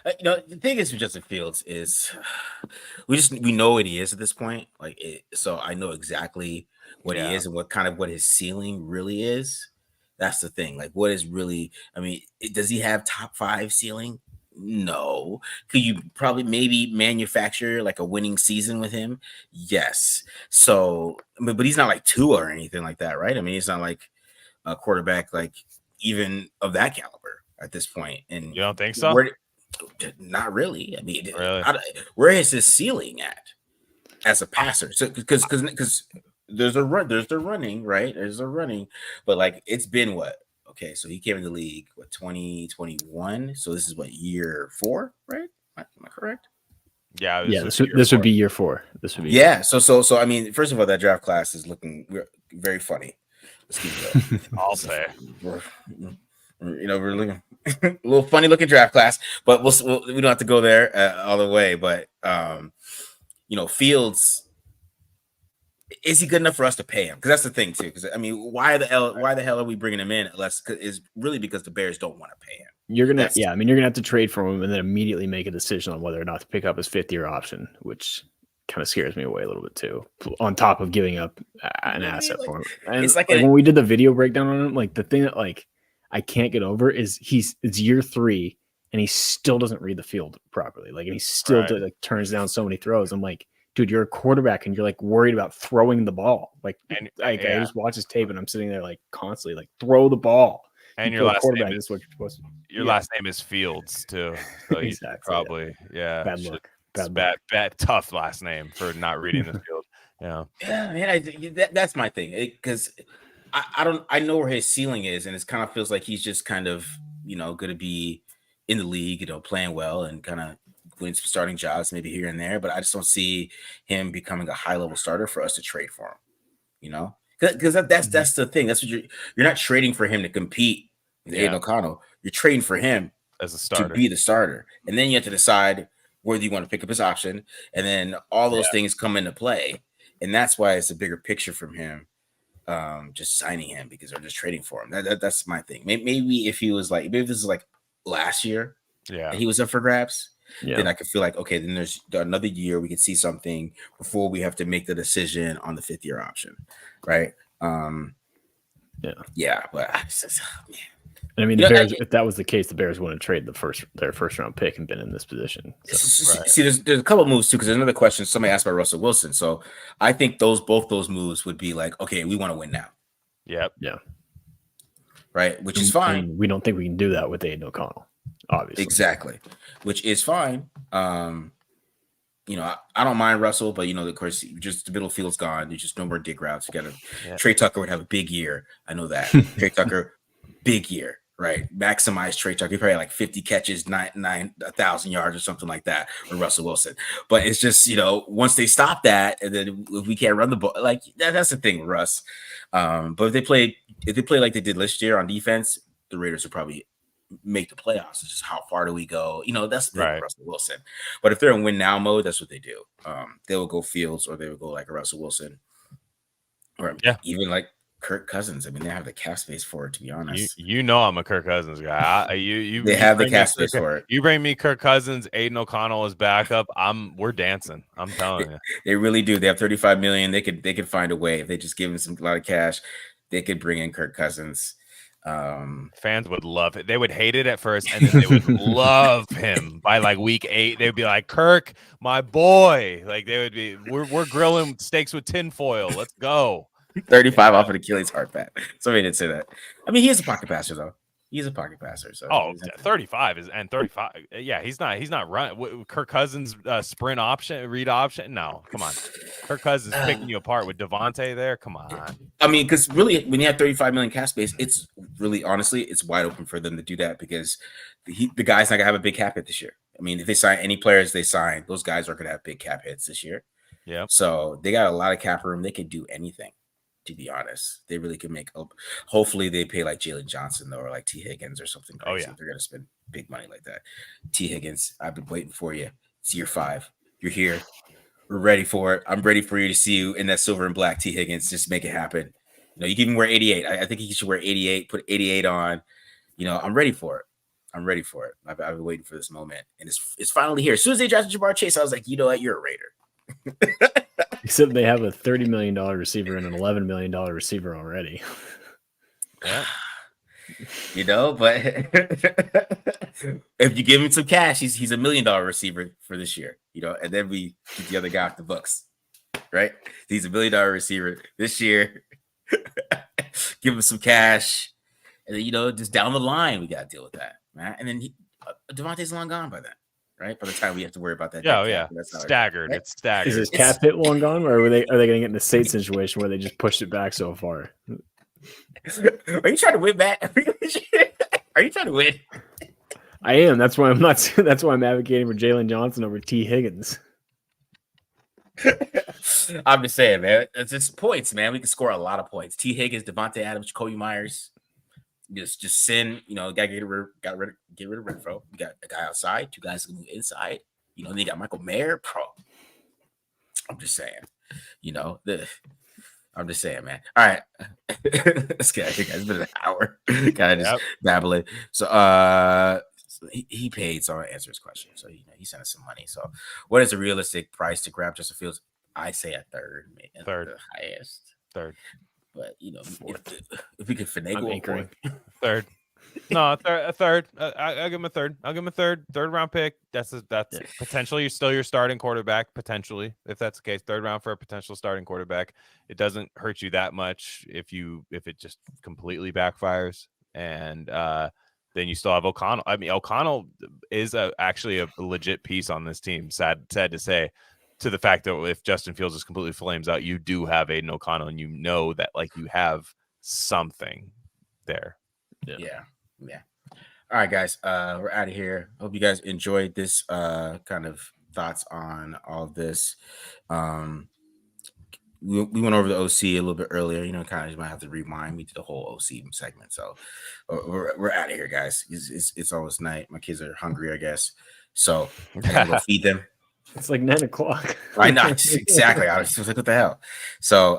The thing is with Justin Fields is we know what he is at this point. So I know exactly what he is and what his ceiling really is. That's the thing. Like, what is really? I mean, does he have top 5 ceiling? No. Could you maybe manufacture like a winning season with him? Yes. So, but he's not like Tua or anything like that, right? I mean, he's not like a quarterback like even of that caliber at this point. And you don't think so? Not really. I mean, really? Where is his ceiling at as a passer? So because there's the running, right? There's a running, but like it's been what? Okay, so he came in the league 2021. So this is what, year 4, right? Am I correct? Yeah. This would be year 4. This would be So I mean, first of all, that draft class is looking very funny. Let's keep it up. I'll say. We're looking a little funny looking draft class, but we don't have to go there all the way. But Fields, is he good enough for us to pay him? Because that's the thing too. Because I mean, why the hell are we bringing him in? Unless is really because the Bears don't want to pay him. You're gonna have to trade for him and then immediately make a decision on whether or not to pick up his 5th-year option, which kind of scares me away a little bit too. On top of giving up an asset for him, and it's like when we did the video breakdown on him, like the thing that like I can't get over is it's year 3 and he still doesn't read the field properly. Like, and he still turns down so many throws. I'm like, dude, you're a quarterback and you're like worried about throwing the ball. Like, I just watch his tape and I'm sitting there like constantly like throw the ball. And your last name is what you're supposed to do. Your last name is Fields too. So exactly. Probably bad luck. Bad tough last name for not reading the field. Yeah, man. That's my thing because I know where his ceiling is, and it kind of feels like he's just kind of going to be in the league, playing well and kind of winning some starting jobs maybe here and there. But I just don't see him becoming a high level starter for us to trade for him. Because that's the thing. That's what you're not trading for him to compete with Aiden O'Connell. You're trading for him as a starter to be the starter, and then you have to decide whether you want to pick up his option, and then all those things come into play, and that's why it's a bigger picture from him. Just signing him because they're just trading for him. That's my thing. Maybe if he was like, maybe this is like last year, and he was up for grabs, then I could feel like, okay, then there's another year we could see something before we have to make the decision on the 5th-year option, right? But man. I mean, the Bears, if that was the case, the Bears wouldn't trade their first round pick and been in this position. So. See, there's a couple of moves too, because there's another question somebody asked about Russell Wilson. So I think both those moves would be like, okay, we want to win now. Yep. Yeah. Right, which is fine. And we don't think we can do that with Aiden O'Connell, obviously. Exactly, which is fine. I don't mind Russell, but of course, just the middle field's gone. There's just no more dig routes. Trey Tucker would have a big year. I know that. Trey Tucker, big year, right? Maximize Trey Tucker. He probably had like 50 catches, 1,000 yards or something like that, or Russell Wilson. But it's just, once they stop that, and then if we can't run the ball, like that's the thing, Russ. But if they play like they did last year on defense, the Raiders would probably make the playoffs. It's just how far do we go? That's the thing with Russell Wilson. But if they're in win now mode, that's what they do. They will go Fields, or they will go like a Russell Wilson, or even like Kirk Cousins. I mean, they have the cap space for it, to be honest. I'm a Kirk Cousins guy. They have the cap space for it. You bring me Kirk Cousins, Aiden O'Connell as backup. We're dancing. I'm telling you. They really do. They have $35 million. They could find a way. If they just give him a lot of cash, they could bring in Kirk Cousins. Fans would love it. They would hate it at first, and then they would love him by like week 8. They'd be like, Kirk, my boy. Like they would be, we're grilling steaks with tinfoil. Let's go. 35 off an Achilles heart pat. Somebody did say that. I mean, he is a pocket passer though. He's a pocket passer. So 35 is, and 35. Yeah, he's not running. Kirk Cousins sprint option, read option. No, come on. Kirk Cousins picking you apart with Devontae there. Come on. I mean, because really, when you have 35 million cap space, it's really honestly, it's wide open for them to do that because the guy's not gonna have a big cap hit this year. I mean, if they sign any players they sign, those guys are gonna have big cap hits this year. Yeah. So they got a lot of cap room. They could do anything. To be honest, they really can make up. Hopefully, they pay like Jalen Johnson though, or like T. Higgins or something. Crazy. Oh yeah, they're gonna spend big money like that. T. Higgins, I've been waiting for you. It's year 5. You're here. We're ready for it. I'm ready for you to see you in that silver and black T. Higgins. Just make it happen. You can even wear 88. I think he should wear 88. Put 88 on. I'm ready for it. I'm ready for it. I've been waiting for this moment, and it's finally here. As soon as they drafted Ja'Marr Chase, I was like, you know what? You're a Raider. Except they have a $30 million receiver and an $11 million receiver already. Yeah. But if you give him some cash, he's $1 million receiver for this year, and then we get the other guy off the books, right? He's $1 million receiver this year. Give him some cash, and then, just down the line, we got to deal with that, man. And then Devontae's long gone by then. Right by the time we have to worry about that. Yeah. Staggered. Right? It's staggered. Is his cap hit long gone, or are they going to get in the state situation where they just pushed it back so far? Are you trying to win, Matt? Are you trying to win? I am. That's why I'm not. That's why I'm advocating for Jalen Johnson over T. Higgins. I'm just saying, man. It's just points, man. We can score a lot of points. T. Higgins, Devontae Adams, Jacoby Myers. Just send, gotta get rid of Renfro. We got a guy outside, 2 guys can move inside. They got Michael Mayer, pro. I'm just saying, I'm just saying, man. All right, let's get. I think it's been an hour, kind of just babbling. So, he paid, so I answer his question. So he sent us some money. So, what is a realistic price to grab Justin Fields? I say a third, third, the highest, third. But if we could finagle third, no, a third. I'll give him a third. I'll give him a third round pick. That's potentially still your starting quarterback. Potentially, if that's the case, third round for a potential starting quarterback. It doesn't hurt you that much if it just completely backfires, and then you still have O'Connell. I mean, O'Connell is actually a legit piece on this team. Sad to say. To the fact that if Justin Fields just completely flames out, you do have Aiden O'Connell, and that like you have something there. Yeah. All right, guys, we're out of here. Hope you guys enjoyed this kind of thoughts on all of this. We went over the OC a little bit earlier. Kind of just might have to rewind. We did the whole OC segment, so we're out of here, guys. It's almost night. My kids are hungry, I guess. So I gotta go feed them. It's like 9 o'clock. Right now, exactly. I was like, what the hell? So,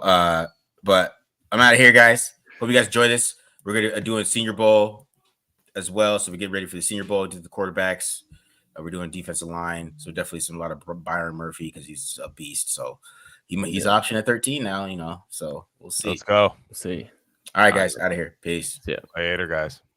but I'm out of here, guys. Hope you guys enjoy this. We're gonna do a Senior Bowl as well, so we get ready for the Senior Bowl. Do the quarterbacks. We're doing defensive line, so definitely a lot of Byron Murphy because he's a beast. So he's option at 13 now. So we'll see. Let's go. We'll see. All right, guys, out of here. Peace. Yeah. Later, guys.